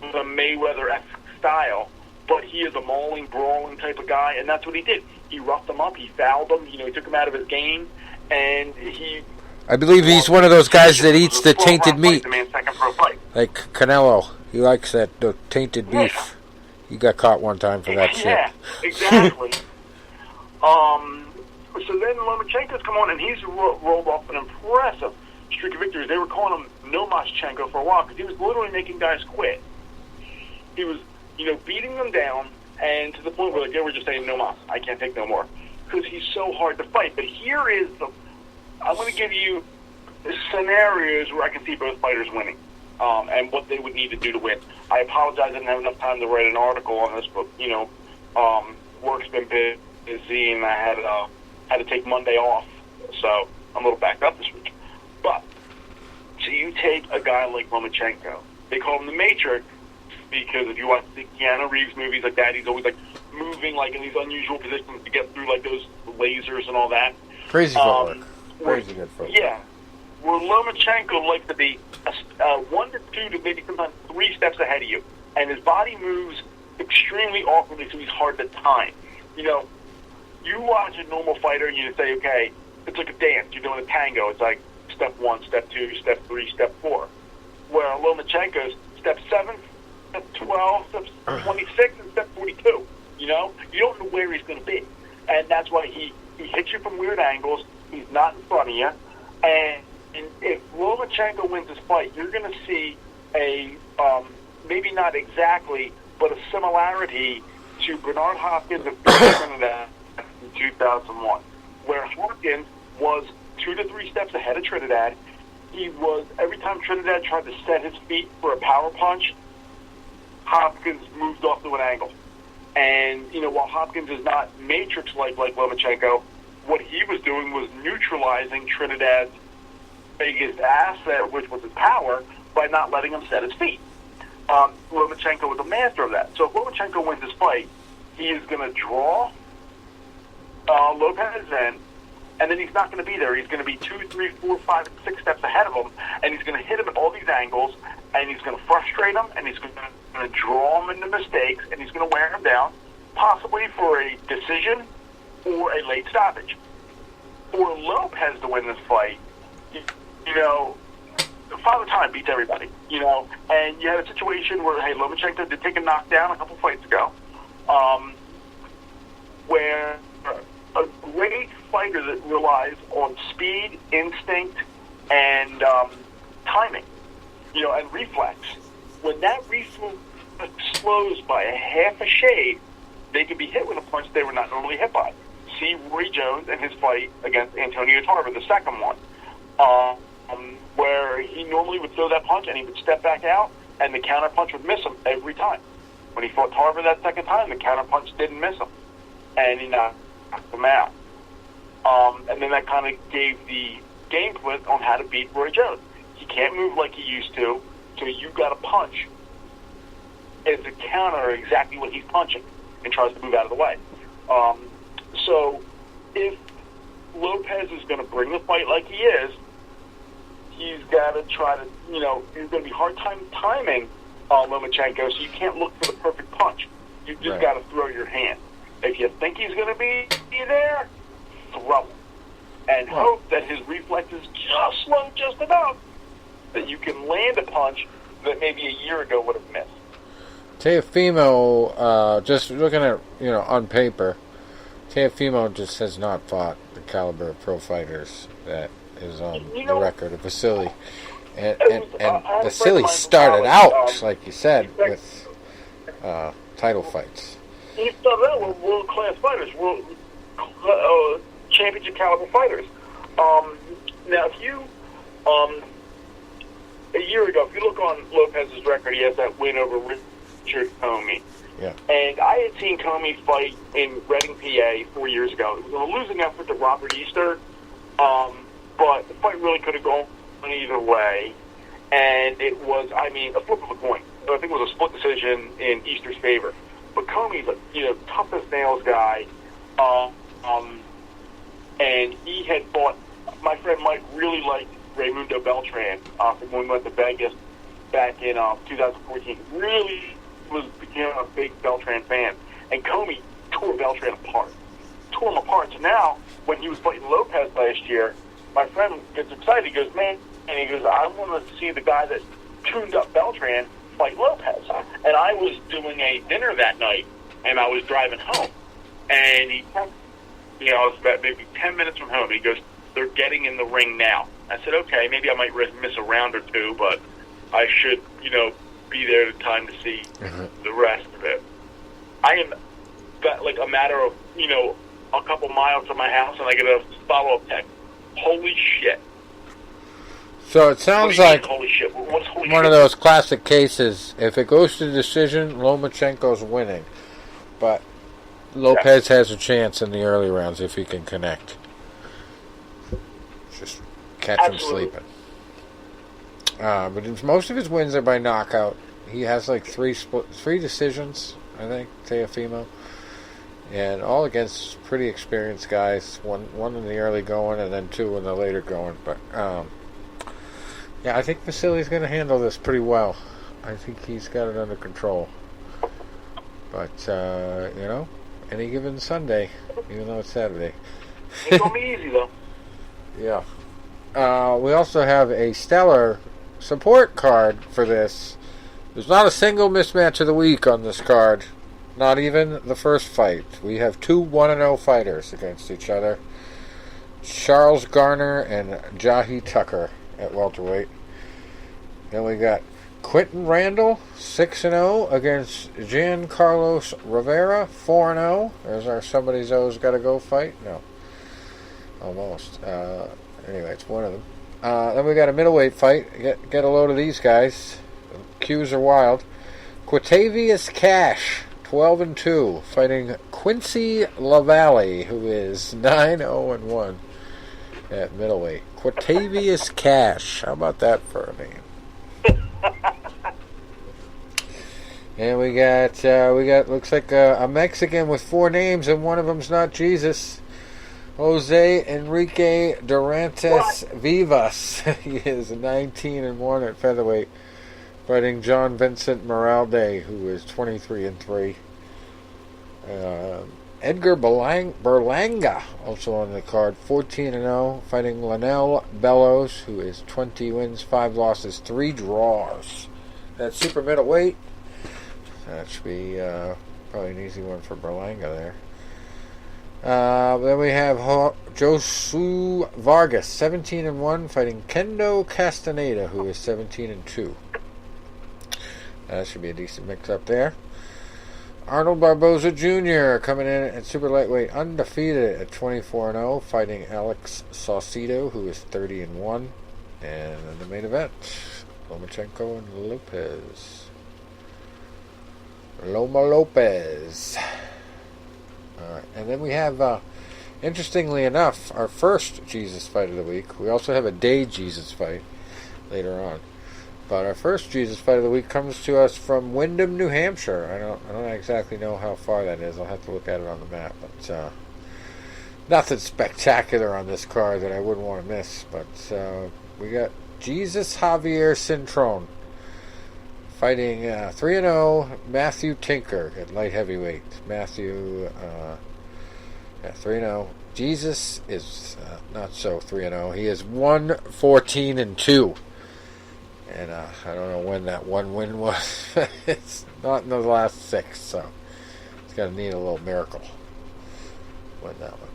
with a Mayweather-esque style, but he is a mauling, brawling type of guy, and that's what he did. He roughed him up, he fouled him, he took him out of his game, and I believe he's one of those guys that eats the tainted meat. Like Canelo. He likes that tainted beef. He got caught one time for that shit. Yeah, exactly. So then Lomachenko's come on, and he's rolled off an impressive streak of victories. They were calling him Lomachenko for a while because he was literally making guys quit. He was, beating them down, and to the point where they were just saying, no mas, I can't take no more, because he's so hard to fight. But here is I'm going to give you scenarios where I can see both fighters winning, and what they would need to do to win. I apologize, I didn't have enough time to write an article on this, but, work's been busy, and I had to take Monday off, so I'm a little backed up this week. But, so you take a guy like Lomachenko. They call him the Matrix because if you watch the Keanu Reeves movies like that, he's always like moving like in these unusual positions to get through like those lasers and all that. Crazy footwork. Crazy good footwork. Yeah. Where Lomachenko likes to be 1 to 2 to maybe sometimes 3 steps ahead of you. And his body moves extremely awkwardly, so he's hard to time. You watch a normal fighter and you say, okay, it's like a dance. You're doing a tango. It's like step 1, step 2, step 3, step 4. Where Lomachenko's step 7, step 12, step 26, and step 42. You don't know where he's going to be. And that's why he hits you from weird angles. He's not in front of you. And if Lomachenko wins this fight, you're going to see a, maybe not exactly, but a similarity to Bernard Hopkins and Trinidad in 2001, where Hopkins was 2 to 3 steps ahead of Trinidad. He was, every time Trinidad tried to set his feet for a power punch, Hopkins moved off to an angle. And, while Hopkins is not Matrix-like like Lomachenko, what he was doing was neutralizing Trinidad's biggest asset, which was his power, by not letting him set his feet. Lomachenko was a master of that. So if Lomachenko wins this fight, he is going to draw Lopez in, and then he's not going to be there. He's going to be 2, 3, 4, 5, 6 steps ahead of him, and he's going to hit him at all these angles, and he's going to frustrate him, and he's going to draw him into mistakes, and he's going to wear him down, possibly for a decision or a late stoppage. For Lopez to win this fight, Father Time beats everybody, and you had a situation where, hey, Lomachenko did take a knockdown a couple fights ago, where a great fighter that relies on speed, instinct, and timing, and reflex. When that reflex slows by a half a shade, they could be hit with a punch they were not normally hit by. See Roy Jones and his fight against Antonio Tarver, the second one, where he normally would throw that punch and he would step back out, and the counter punch would miss him every time. When he fought Tarver that second time, the counter punch didn't miss him, and he knocked him out. And then that kind of gave the game plan on how to beat Roy Jones. He can't move like he used to, so you got to punch as a counter exactly what he's punching and tries to move out of the way. So if Lopez is going to bring the fight like he is, he's got to try to, there's going to be hard time timing Lomachenko, so you can't look for the perfect punch. You just got to throw your hand. If you think he's going to be there, throw him. And hope that his reflex is just slow just enough that you can land a punch that maybe a year ago would have missed. Teofimo, just looking at, on paper, Teofimo just has not fought the caliber of pro fighters that is on the record of Vasily. And Vasily started out, like you said, with title fights. He started out with world-class fighters, championship caliber fighters. Now, if you, a year ago, if you look on Lopez's record, he has that win over Richard Comey. Yeah. And I had seen Comey fight in Reading, PA 4 years ago. It was a losing effort to Robert Easter, but the fight really could have gone either way. And it was, a flip of a coin. I think it was a split decision in Easter's favor. But Comey's a tough as nails guy. And he had fought, my friend Mike really liked Raymundo Beltran from when we went to Vegas back in 2014. Really became a big Beltran fan. And Comey tore Beltran apart. Tore him apart. So now, when he was fighting Lopez last year, my friend gets excited. He goes, man, and he goes, I want to see the guy that tuned up Beltran fight Lopez. And I was doing a dinner that night, and I was driving home. And he texted me, I was about maybe 10 minutes from home. He goes, they're getting in the ring now. I said, okay, maybe I might miss a round or two, but I should, be there in time to see the rest of it. I am like a matter of, a couple miles from my house, and I get a follow-up text. Holy shit. So it sounds like holy shit? What's holy one shit? of those classic cases. If it goes to decision, Lomachenko's winning. But Lopez has a chance in the early rounds if he can connect. Just catch him sleeping. But most of his wins are by knockout. He has like three decisions, I think, Teofimo. And all against pretty experienced guys. One in the early going and then two in the later going. But, I think Vasili's going to handle this pretty well. I think he's got it under control. But, any given Sunday, even though it's Saturday. It's going to be easy, though. Yeah. We also have a stellar support card for this. There's not a single mismatch of the week on this card. Not even the first fight. We have two 1-0 fighters against each other. Charles Garner and Yahya Tucker at welterweight. Then we got Quentin Randall, 6-0 against Giancarlos Rivera, 4-0. There's our somebody's always got to go fight. No. Almost. Anyway, it's one of them. Then we got a middleweight fight. Get a load of these guys. The cues are wild. Quatavius Cash, 12-2, fighting Quincy LaValle, who is 9-0-1 at middleweight. Quatavius Cash. How about that for a name? And we got looks like a Mexican with four names, and one of them's not Jesus. Jose Henrique Durantes Vivas. He is 19-1 at featherweight, fighting John Vincent Moralde, who is 23-3. Edgar Berlanga, also on the card, 14-0, fighting Lanel Bellows, who is 20 wins, 5 losses, 3 draws. That's super middleweight. That should be probably an easy one for Berlanga there. Then we have Josu Vargas, 17-1, fighting Kendo Castaneda, who is 17-2. That should be a decent mix-up there. Arnold Barboza Jr. coming in at super lightweight, undefeated at 24-0, fighting Alex Saucedo, who is 30-1. And in the main event, Lomachenko and Lopez. Lopez. Alright, and then we have, interestingly enough, our first Jesus fight of the week. We also have a day Jesus fight later on. But our first Jesus fight of the week comes to us from Windham, New Hampshire. I don't exactly know how far that is. I'll have to look at it on the map. But nothing spectacular on this card that I wouldn't want to miss. But we got Jesus Javier Cintron fighting 3-0 Matthew Tinker at light heavyweight. Matthew, 3-0. Jesus is not so 3-0. He is 1-14-2. And I don't know when that one win was. It's not in the last 6, so it's going to need a little miracle to win that one.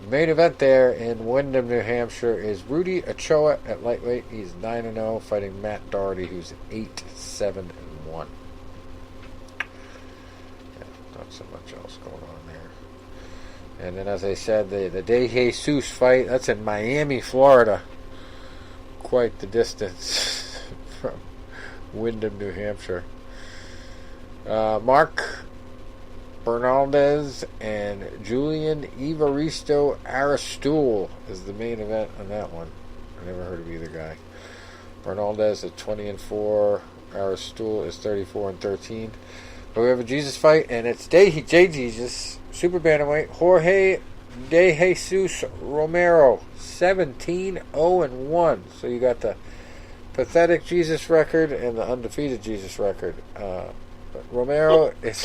The main event there in Windham, New Hampshire is Rudy Ochoa at lightweight. He's 9-0, fighting Matt Doherty, who's 8-7-1. Not so much else going on there. And then, as I said, the De Jesus fight, that's in Miami, Florida. Quite the distance from Windham, New Hampshire. Mark Bernaldez and Julian Evaristo Aristotle is the main event on that one. I never heard of either guy. Bernaldez is 20-4. Aristotle is 34-13. But we have a Jesus fight, and it's J Jesus, super bantamweight, Jorge De Jesus Romero, 17-0-1. So you got the pathetic Jesus record and the undefeated Jesus record. But Romero is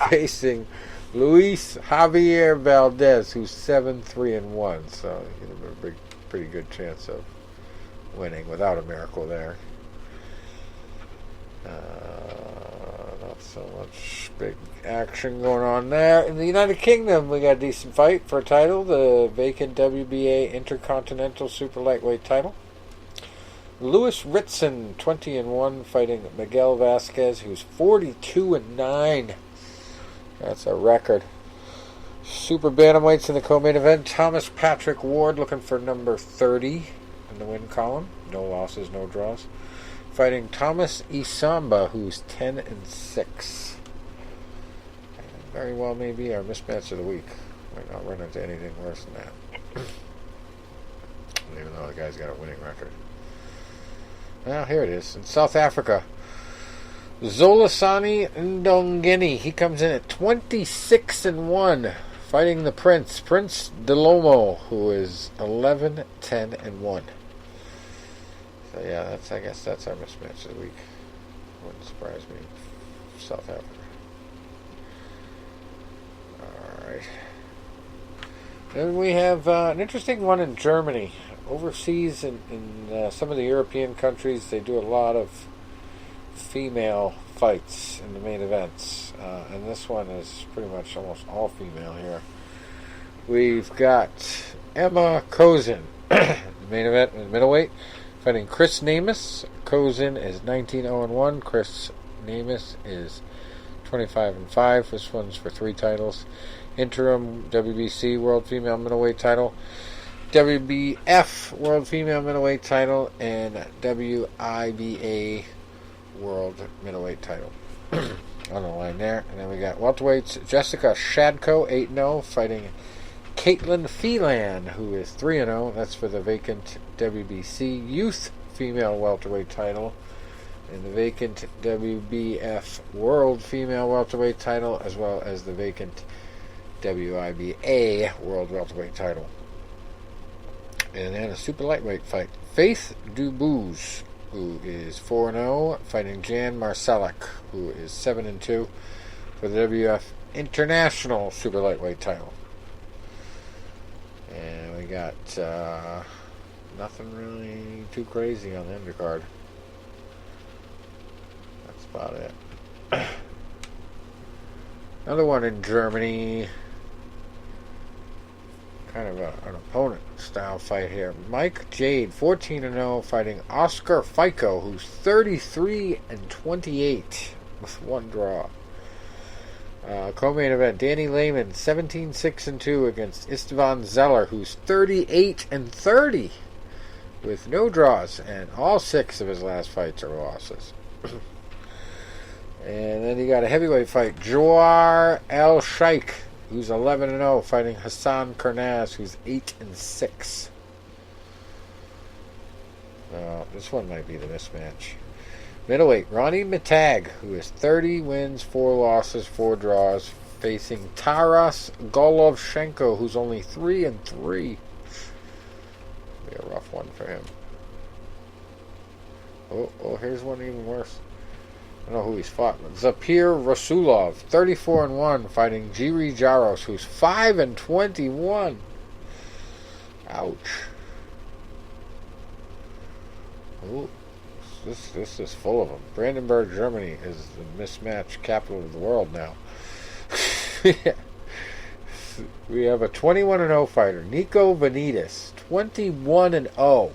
facing Luis Javier Valdez, who's 7-3-1. So you have a pretty good chance of winning without a miracle there. Not so much big action going on there. In the United Kingdom, we got a decent fight for a title, the vacant WBA Intercontinental Super Lightweight title. Lewis Ritson, 20-1, fighting Miguel Vasquez, who's 42-9. That's a record. Super bantamweights in the co-main event. Thomas Patrick Ward looking for number 30 in the win column. No losses, no draws. Fighting Thomas Isamba, who's 10-6. And very well may be our mismatch of the week. Might not run into anything worse than that. Even though the guy's got a winning record. Well, here it is. In South Africa, Zolasani Ndongeni. He comes in at 26-1, fighting the Prince Delomo, who is 11-10-1. So yeah, I guess that's our mismatch of the week. Wouldn't surprise me. South Africa. Alright. Then we have an interesting one in Germany. Overseas in some of the European countries, they do a lot of female fights in the main events. And this one is pretty much almost all female here. We've got Emma Kozin, the main event in middleweight, fighting Chris Namus. Kozin is 19-0-1. Chris Namus is 25-5. This one's for 3 titles. Interim WBC World Female Middleweight title, WBF World Female Middleweight title, and WIBA World Middleweight title. On the line there. And then we got welterweights. Jessica Shadko, 8-0, fighting Caitlin Phelan, who is 3-0. That's for the vacant WBC Youth Female Welterweight title, and the vacant WBF World Female Welterweight title, as well as the vacant WIBA World Welterweight title. And then a super lightweight fight. Faith Dubouze, who is 4-0, fighting Jan Marsalek, who is 7-2, for the WF International Super Lightweight title. And we got nothing really too crazy on the undercard. That's about it. Another one in Germany. Kind of an opponent style fight here. Mike Jade, 14-0, fighting Oscar Fico, who's 33-28 with 1 draw. Co-main event, Danny Lehman, 17-6-2 against Istvan Zeller, who's 38-30 with no draws, and all 6 of his last fights are losses. And then you got a heavyweight fight, Joar El Sheikh, who's 11-0, fighting Hassan Karnaz, who's 8-6. This one might be the mismatch. Middleweight, Ronnie Matag, who is 30 wins, 4 losses, 4 draws, facing Taras Golovchenko, who's only 3-3. Be a rough one for him. Oh, here's one even worse. I don't know who he's fought. Zapir Rasulov, 34-1, fighting Jiri Jaros, who's 5-21. Ouch. Ooh, this is full of them. Brandenburg, Germany is the mismatch capital of the world now. We have a 21-0 fighter, Nico Vanitas, 21-0,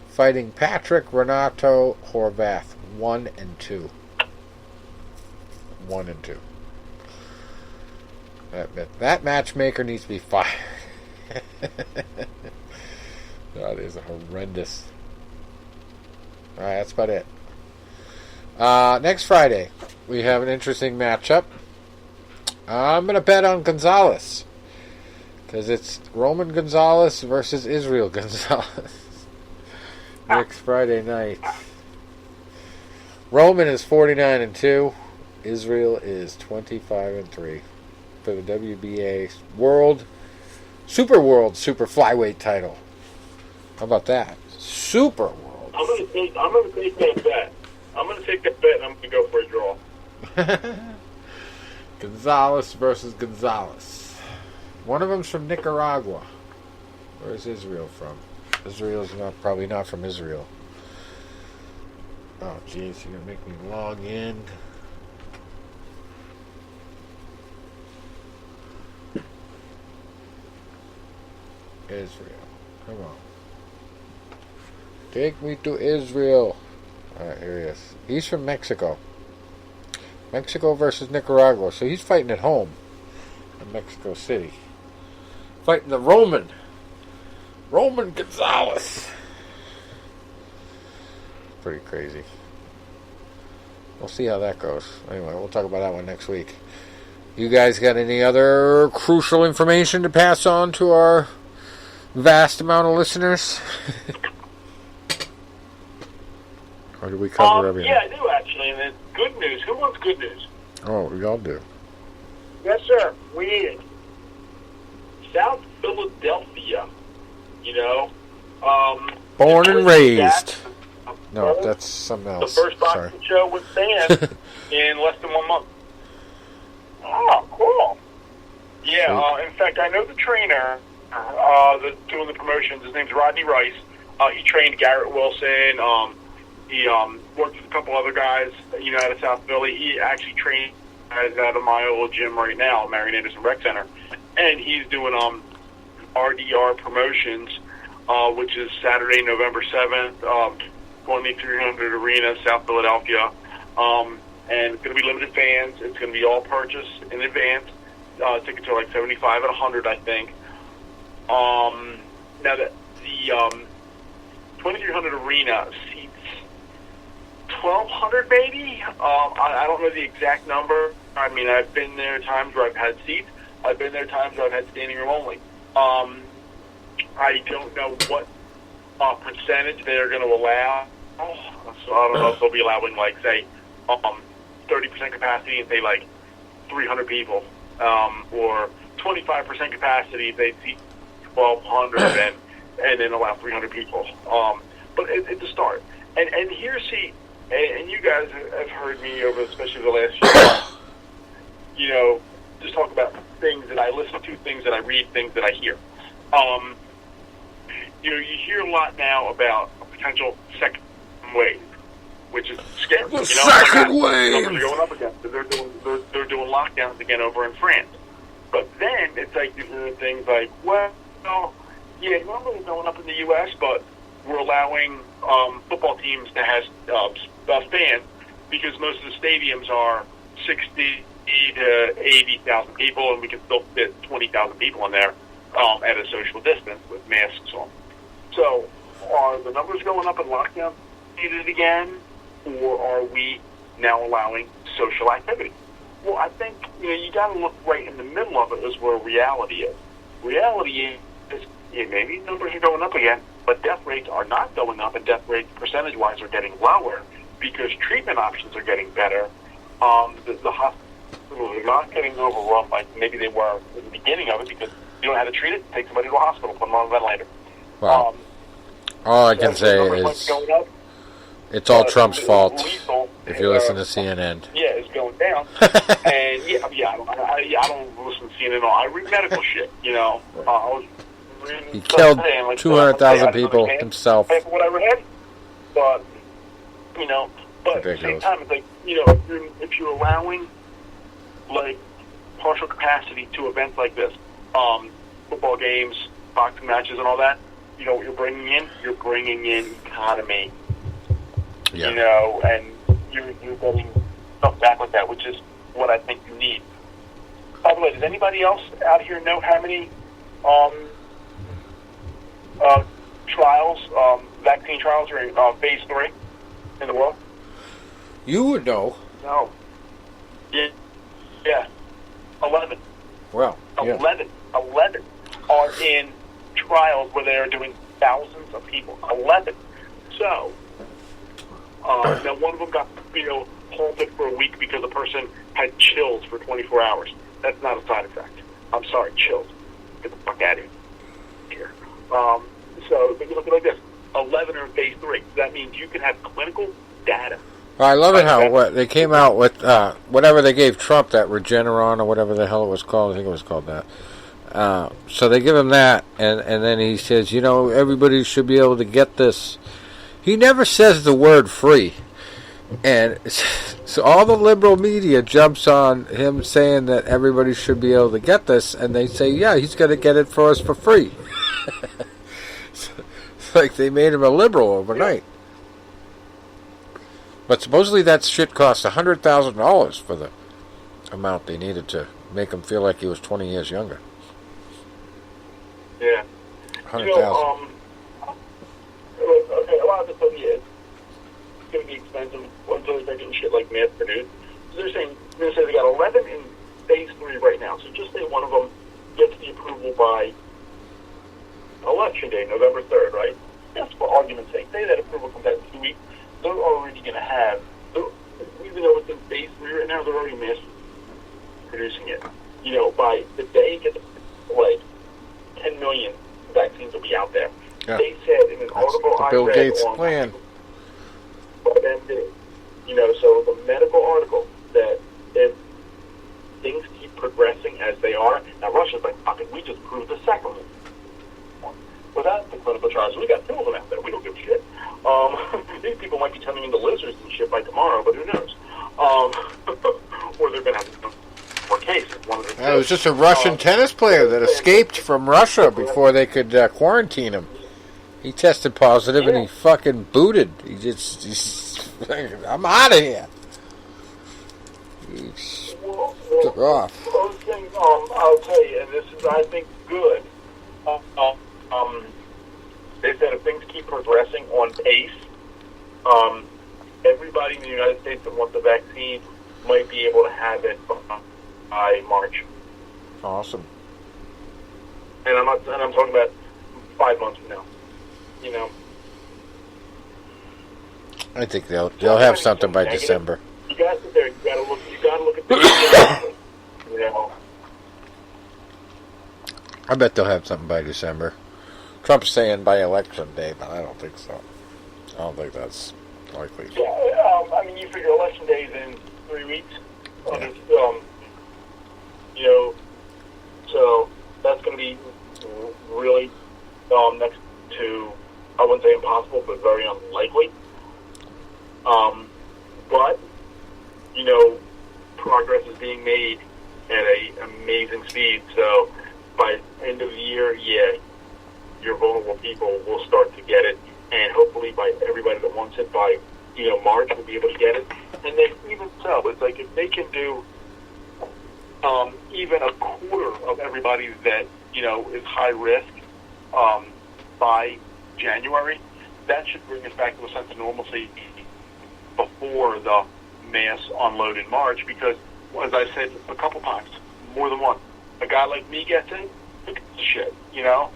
fighting Patrick Renato Horvath, 1-2. 1-2. That matchmaker needs to be fired. That is horrendous. Alright, that's about it. Next Friday, we have an interesting matchup. I'm going to bet on Gonzalez, because it's Roman Gonzalez versus Israel Gonzalez. Next Friday night. Roman is 49-2. Israel is 25-3 for the WBA Super Flyweight title. How about that? Super World. I'm gonna take that bet. I'm gonna take that bet, and I'm gonna go for a draw. Gonzalez versus Gonzalez. One of them's from Nicaragua. Where's Israel from? Israel's probably not from Israel. Oh, jeez, you're going to make me log in. Israel. Come on. Take me to Israel. Alright, here he is. He's from Mexico. Mexico versus Nicaragua. So he's fighting at home in Mexico City. Fighting the Roman Gonzalez. Pretty crazy. We'll see how that goes. Anyway, we'll talk about that one next week. You guys got any other crucial information to pass on to our vast amount of listeners? Or do we cover everything? Yeah, I do actually. And it's good news. Who wants good news? Oh, we all do. Yes, sir. We need it. South Philadelphia, Born and raised. No, that's something else. The first boxing show was banned in less than 1 month. Oh, cool. Yeah, in fact, I know the trainer that's doing the promotions. His name's Rodney Rice. He trained Garrett Wilson. He worked with a couple other guys, out of South Philly. He actually trains guys out of my old gym right now, Marion Anderson Rec Center. And he's doing RDR Promotions, which is Saturday, November 7th, 2300 Arena, South Philadelphia. And it's going to be limited fans. It's going to be all purchased in advance. Tickets are like $75 and $100, I think. Now, the 2300 Arena seats 1,200, maybe? I don't know the exact number. I mean, I've been there times where I've had seats. I've been there times where I've had standing room only. I don't know what percentage they're going to allow. So I don't know if they'll be allowing, like, say, 30% capacity and say, like, 300 people. Or 25% capacity, they'd seat 1,200 and then allow 300 people. But it's a start. And here, see, and you guys have heard me over, especially the last few months, just talk about things that I listen to, things that I read, things that I hear. You hear a lot now about a potential second wave, which is scary. The second wave! Numbers are going up again. They're doing lockdowns again over in France. But then it's like you hear things like, well, yeah, numbers are going up in the U.S., but we're allowing football teams to have fans because most of the stadiums are 60 to 80,000 people, and we can still fit 20,000 people in there at a social distance with masks on. So, are the numbers going up and lockdown needed again, or are we now allowing social activity? Well, I think you got to look right in the middle of it is where reality is. Reality is maybe numbers are going up again, but death rates are not going up, and death rates percentage-wise are getting lower because treatment options are getting better. The hospitals are not getting overrun like maybe they were in the beginning of it because you don't know how to treat it. Take somebody to a hospital, put them on a ventilator. Wow. All I can say is it's all Trump's fault. If you listen to CNN, yeah, it's going down. And I don't listen to CNN at all. I read medical shit. I was reading he killed like, 200,000 people himself. What I read, but at the same time, it's like if you're allowing like partial capacity to events like this, football games, boxing matches, and all that. What you're bringing in? You're bringing in economy. Yeah. And you're getting stuff back like that, which is what I think you need. By the way, does anybody else out here know how many trials, vaccine trials are in phase 3 in the world? You would know. No. Yeah. 11. Well, yeah. 11 are in trials where they are doing thousands of people. 11. So, now one of them got, halted for a week because the person had chills for 24 hours. That's not a side effect. I'm sorry, chills. Get the fuck out of here. So, if you look at it like this, 11 are in phase 3. That means you can have clinical data. I love it how they came out with whatever they gave Trump, that Regeneron or whatever the hell it was called. I think it was called that. So they give him that, and then he says, everybody should be able to get this. He never says the word free. And so all the liberal media jumps on him saying that everybody should be able to get this, and they say, yeah, he's going to get it for us for free. It's like they made him a liberal overnight. But supposedly that shit cost $100,000 for the amount they needed to make him feel like he was 20 years younger. Yeah. 100,000. Okay, a lot of the stuff, yeah, it's going to be expensive until they're making shit like mass produced. So they're saying they got 11 in phase 3 right now. So just say one of them gets the approval by election day, November 3rd, right? Just for argument's sake, say that approval comes out in 2 weeks. They're already going to have, even though it's in phase 3 right now, they're already mass producing it. You know, by the day it gets, like, 10 million vaccines will be out there. Yeah. They said in an article I read Bill Gates' on plan. You know, so the medical article that if things keep progressing as they are, now Russia's like, fuck it, we just proved the second one. Without the clinical trials, we got 2 of them out there. We don't give a shit. These people might be turning into lizards and shit by tomorrow, but who knows? Or they're going to have more cases. It was just a Russian tennis player that escaped from Russia before they could quarantine him. He tested positive and he fucking booted. He's I'm out of here. He's off. Those things, I'll tell you, and this is, I think, good. They said if things keep progressing on pace, everybody in the United States that wants the vaccine might be able to have it by March. Awesome. And I'm talking about 5 months from now. You know, I think they'll have something by December. You got to sit there. You got to look at the. You know. I bet they'll have something by December. Trump's saying by election day, but I don't think so. I don't think that's likely. Yeah, I mean, you figure election day is in 3 weeks. Yeah. You know, so that's going to be really next to, I wouldn't say impossible, but very unlikely. But, you know, progress is being made at an amazing speed. So by end of the year, your vulnerable people will start to get it. And hopefully by everybody that wants it by, you know, March will be able to get it. And then even so, it's like if they can do even a quarter of everybody that, you know, is high risk by January, that should bring us back to a sense of normalcy before the mass unload in March. Because, as I said a couple times, more than once, a guy like me gets in, who gives a shit, you know?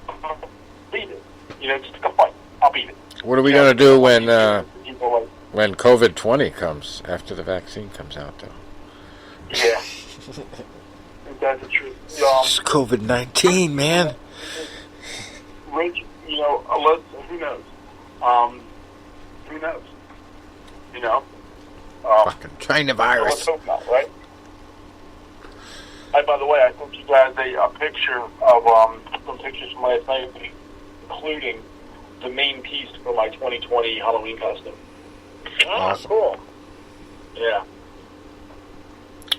Beat it. You know, just pick a fight. I'll beat it. What are we going to do when COVID-20 comes, after the vaccine comes out, though? Yeah. That's the truth. It's COVID-19, man. Rich, you know, who knows? Who knows? You know? Fucking China virus. Let's hope not, right? By the way, I sent you guys a picture of some pictures from last night, including the main piece for my 2020 Halloween costume. Awesome. Cool. Yeah.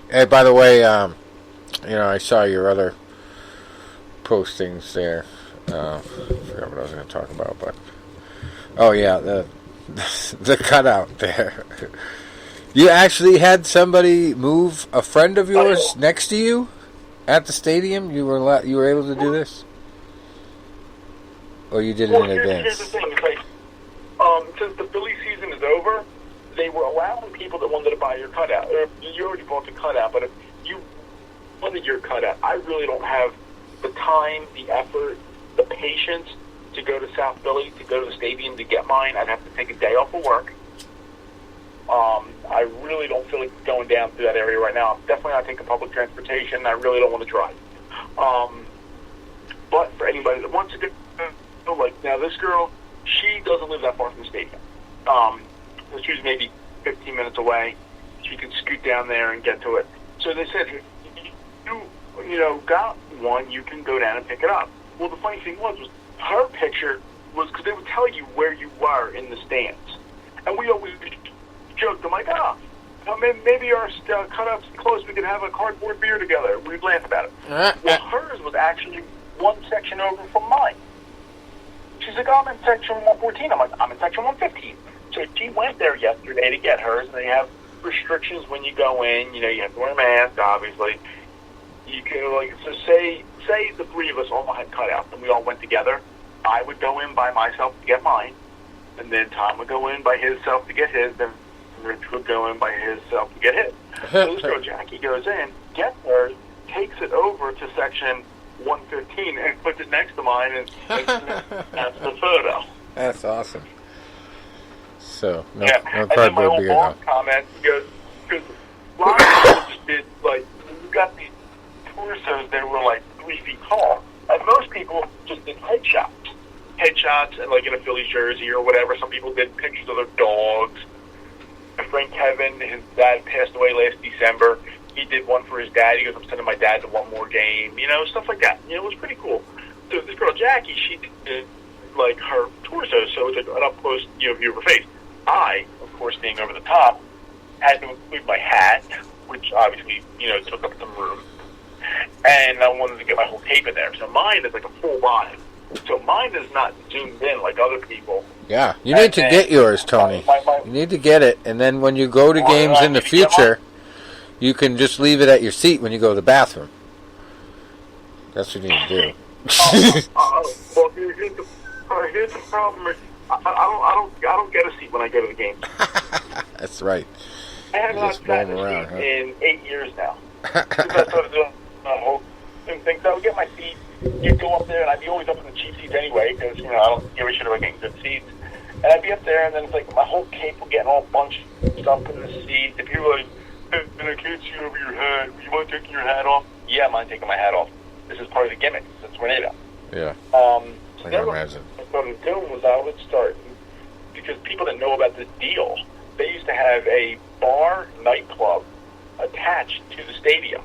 Hey, by the way, you know, I saw your other postings there. I forgot what I was going to talk about, but the cutout there. You actually had somebody move a friend of yours next to you at the stadium. You were able to do this, or you did it in advance? Here's the thing: it's like since the Philly season is over, they were allowing people that wanted to buy your cutout. Or you already bought the cutout, but if you wanted your cutout, I really don't have the time, the effort, the patience to go to South Philly, to go to the stadium to get mine. I'd have to take a day off of work. I really don't feel like going down through that area right now. I'm definitely not taking public transportation. I really don't want to drive. But for anybody that wants to go, like now this girl, she doesn't live that far from the stadium. She's maybe 15 minutes away. She can scoot down there and get to it. So they said, you know, got one, you can go down and pick it up. Well, the funny thing was her picture was because they would tell you where you were in the stands. And we always joked, I'm like, maybe our cutouts close, we could have a cardboard beer together. We'd laugh about it. Well, hers was actually one section over from mine. She's like, oh, I'm in section 114. I'm like, I'm in section 115. So she went there yesterday to get hers, and they have restrictions when you go in. You know, you have to wear a mask, obviously. You can, like, so say the three of us all had cutouts, and we all went together. I would go in by myself to get mine, and then Tom would go in by himself to get his, then Rich would go in by himself to get his. So this girl, Jackie, goes in, gets hers, takes it over to section 115, and puts it next to mine, and that's the photo. That's awesome. So, no And then my old boss comment, he goes, because a lot of people just did, like, you got these torsos that were like 3 feet tall, and most people just did headshots, and like in a Phillies jersey or whatever. Some people did pictures of their dogs. My friend Kevin, his dad passed away last December. He did one for his dad. He goes, I'm sending my dad to one more game. You know, stuff like that. You know, it was pretty cool. So this girl Jackie, she did like her torso, so it's like an up close, you know, view of her face. I, of course, being over the top, had to include my hat, which obviously, you know, took up some room. And I wanted to get my whole cape in there. So mine is like a full body. So mine is not zoomed in like other people. Yeah, you need to get yours, Tony. You need to get it, and then when you go to games in the future, you can just leave it at your seat when you go to the bathroom. That's what you need to do. Well, here's the problem. I don't get a seat when I go to the game. That's right. I have not sat in a seat in 8 years now. Since I started doing the whole thing. So I would get my seat, you'd go up there, and I'd be always up in the cheap seats anyway, because, you know, I don't give a shit about getting good seats. And I'd be up there, and then it's like my whole cape would get all bunched up in the seat. If you're like, hey, I can't see over your head, you mind taking your hat off? Yeah, I mind taking my hat off. This is part of the gimmick. It's tornado. Yeah. So I then can what imagine. I started doing was I would start, because people didn't know about this deal, they used to have a bar nightclub attached to the stadium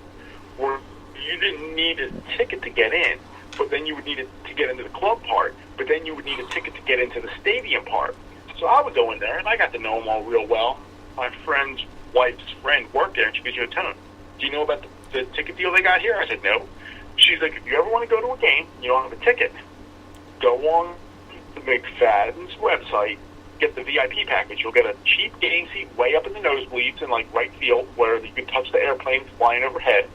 where you didn't need a ticket to get in, but then you would need it to get into the club part, but then you would need a ticket to get into the stadium part. So I would go in there, and I got to know them all real well. My friend's wife's friend worked there, and she goes, you know, Tone, do you know about the ticket deal they got here? I said, no. She's like, if you ever want to go to a game, you don't have a ticket, go on the McFadden's website, get the VIP package. You'll get a cheap game seat way up in the nosebleeds in like right field where you can touch the airplanes flying overhead.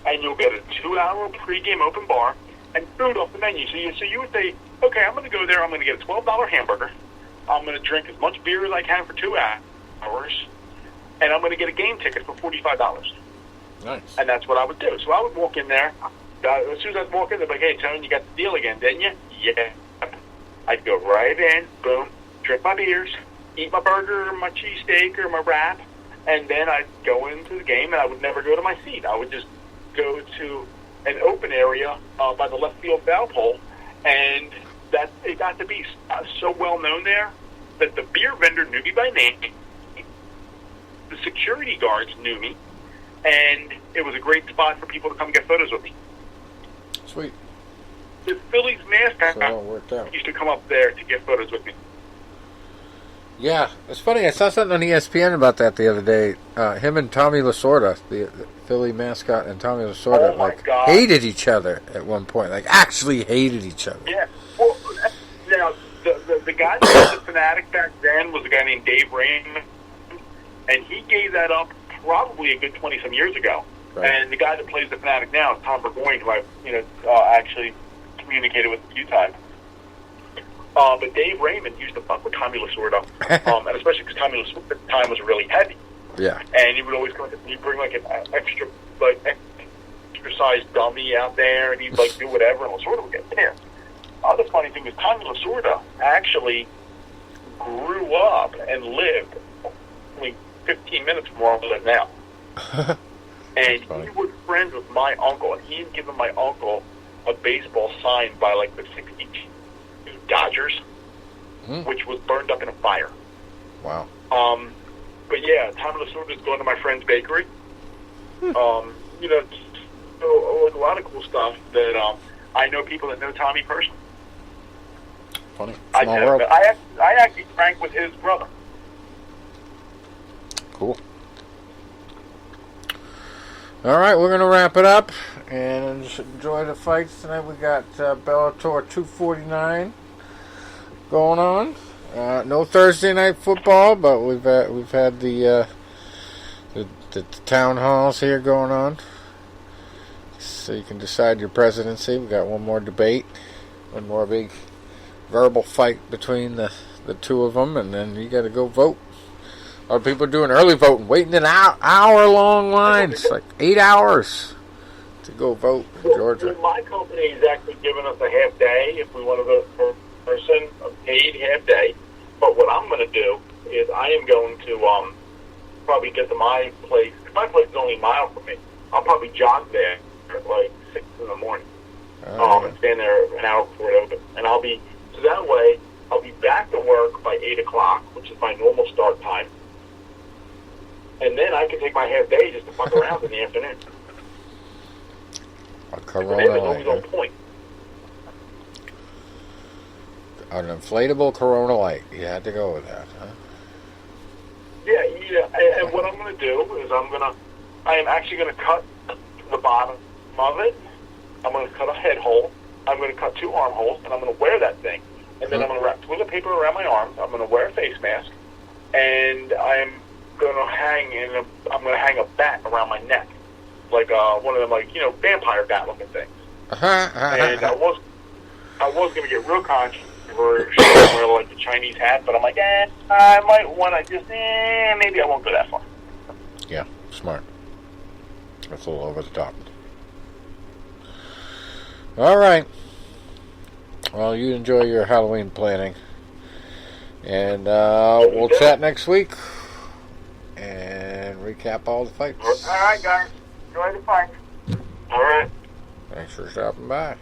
And you'll get a 2-hour pregame open bar and food off the menu. So you would say, okay, I'm going to go there. I'm going to get a $12 hamburger. I'm going to drink as much beer as I can for 2 hours. And I'm going to get a game ticket for $45. Nice. And that's what I would do. So I would walk in there. As soon as I'd walk in, they'd be like, hey, Tony, you got the deal again, didn't you? Yeah. I'd go right in, boom, drink my beers, eat my burger or my cheesesteak or my wrap, and then I'd go into the game, and I would never go to my seat. I would just go to an open area by the left field foul pole, and that it got to be so well known there that the beer vendor knew me by name, the security guards knew me, and it was a great spot for people to come get photos with me. Sweet. The Phillies mascot So it all worked out. used to come up there to get photos with me. Yeah, it's funny. I saw something on ESPN about that the other day. Him and Tommy Lasorda, the Philly mascot, and Tommy Lasorda, God. hated each other at one point. Like, actually hated each other. Yeah. Well, now, the guy that was the Fanatic back then was a guy named Dave Raymond, and he gave that up probably a good 20-some years ago. Right. And the guy that plays the Fanatic now is Tom Burgoyne, who I actually communicated with a few times. But Dave Raymond used to fuck with Tommy Lasorda, and especially because Tommy Lasorda at the time was really heavy. Yeah. And he would always come and he'd bring like an extra sized dummy out there, and he'd like do whatever, and Lasorda would get there. The funny thing is, Tommy Lasorda actually grew up and lived only 15 minutes from where I live now. And he was friends with my uncle, and he had given my uncle a baseball signed by like the 62 Dodgers, which was burned up in a fire. Wow. But yeah, Tommy Lasorda is going to my friend's bakery. So a lot of cool stuff that I know people that know Tommy personally. Funny. Small world. I actually drank with his brother. Cool. All right, we're going to wrap it up and enjoy the fights tonight. We got Bellator 249 going on. No Thursday night football, but we've had the town halls here going on, so you can decide your presidency. We got one more debate, one more big verbal fight between the two of them, and then you got to go vote. A lot of people are doing early voting, waiting in hour-long lines, like 8 hours to go vote in Georgia. My company is actually giving us a half day if we want to vote for a person, a paid half day. But what I'm going to do is I am going to probably get to my place. My place is only a mile from me. I'll probably jog there at like 6 in the morning and stand there an hour before it opens. And I'll be, so that way I'll be back to work by 8 o'clock, which is my normal start time. And then I can take my half day just to fuck around in the afternoon. A Corona Light. On point. An inflatable Corona Light. You had to go with that, huh? Yeah. And what I'm going to do is I am actually going to cut the bottom of it. I'm going to cut a head hole. I'm going to cut 2 armholes, and I'm going to wear that thing. And then I'm going to wrap toilet paper around my arms. I'm going to wear a face mask, and I'm going to hang a bat around my neck, like one of them, like, vampire bat looking things. And I was going to get real conscious for wear like the Chinese hat, but I'm like, I might want to just maybe I won't go that far. Yeah, smart. That's a little over the top. All right. Well, you enjoy your Halloween planning, and we'll chat next week and recap all the fights. All right, guys. Enjoy the fight. All right. Thanks for stopping by.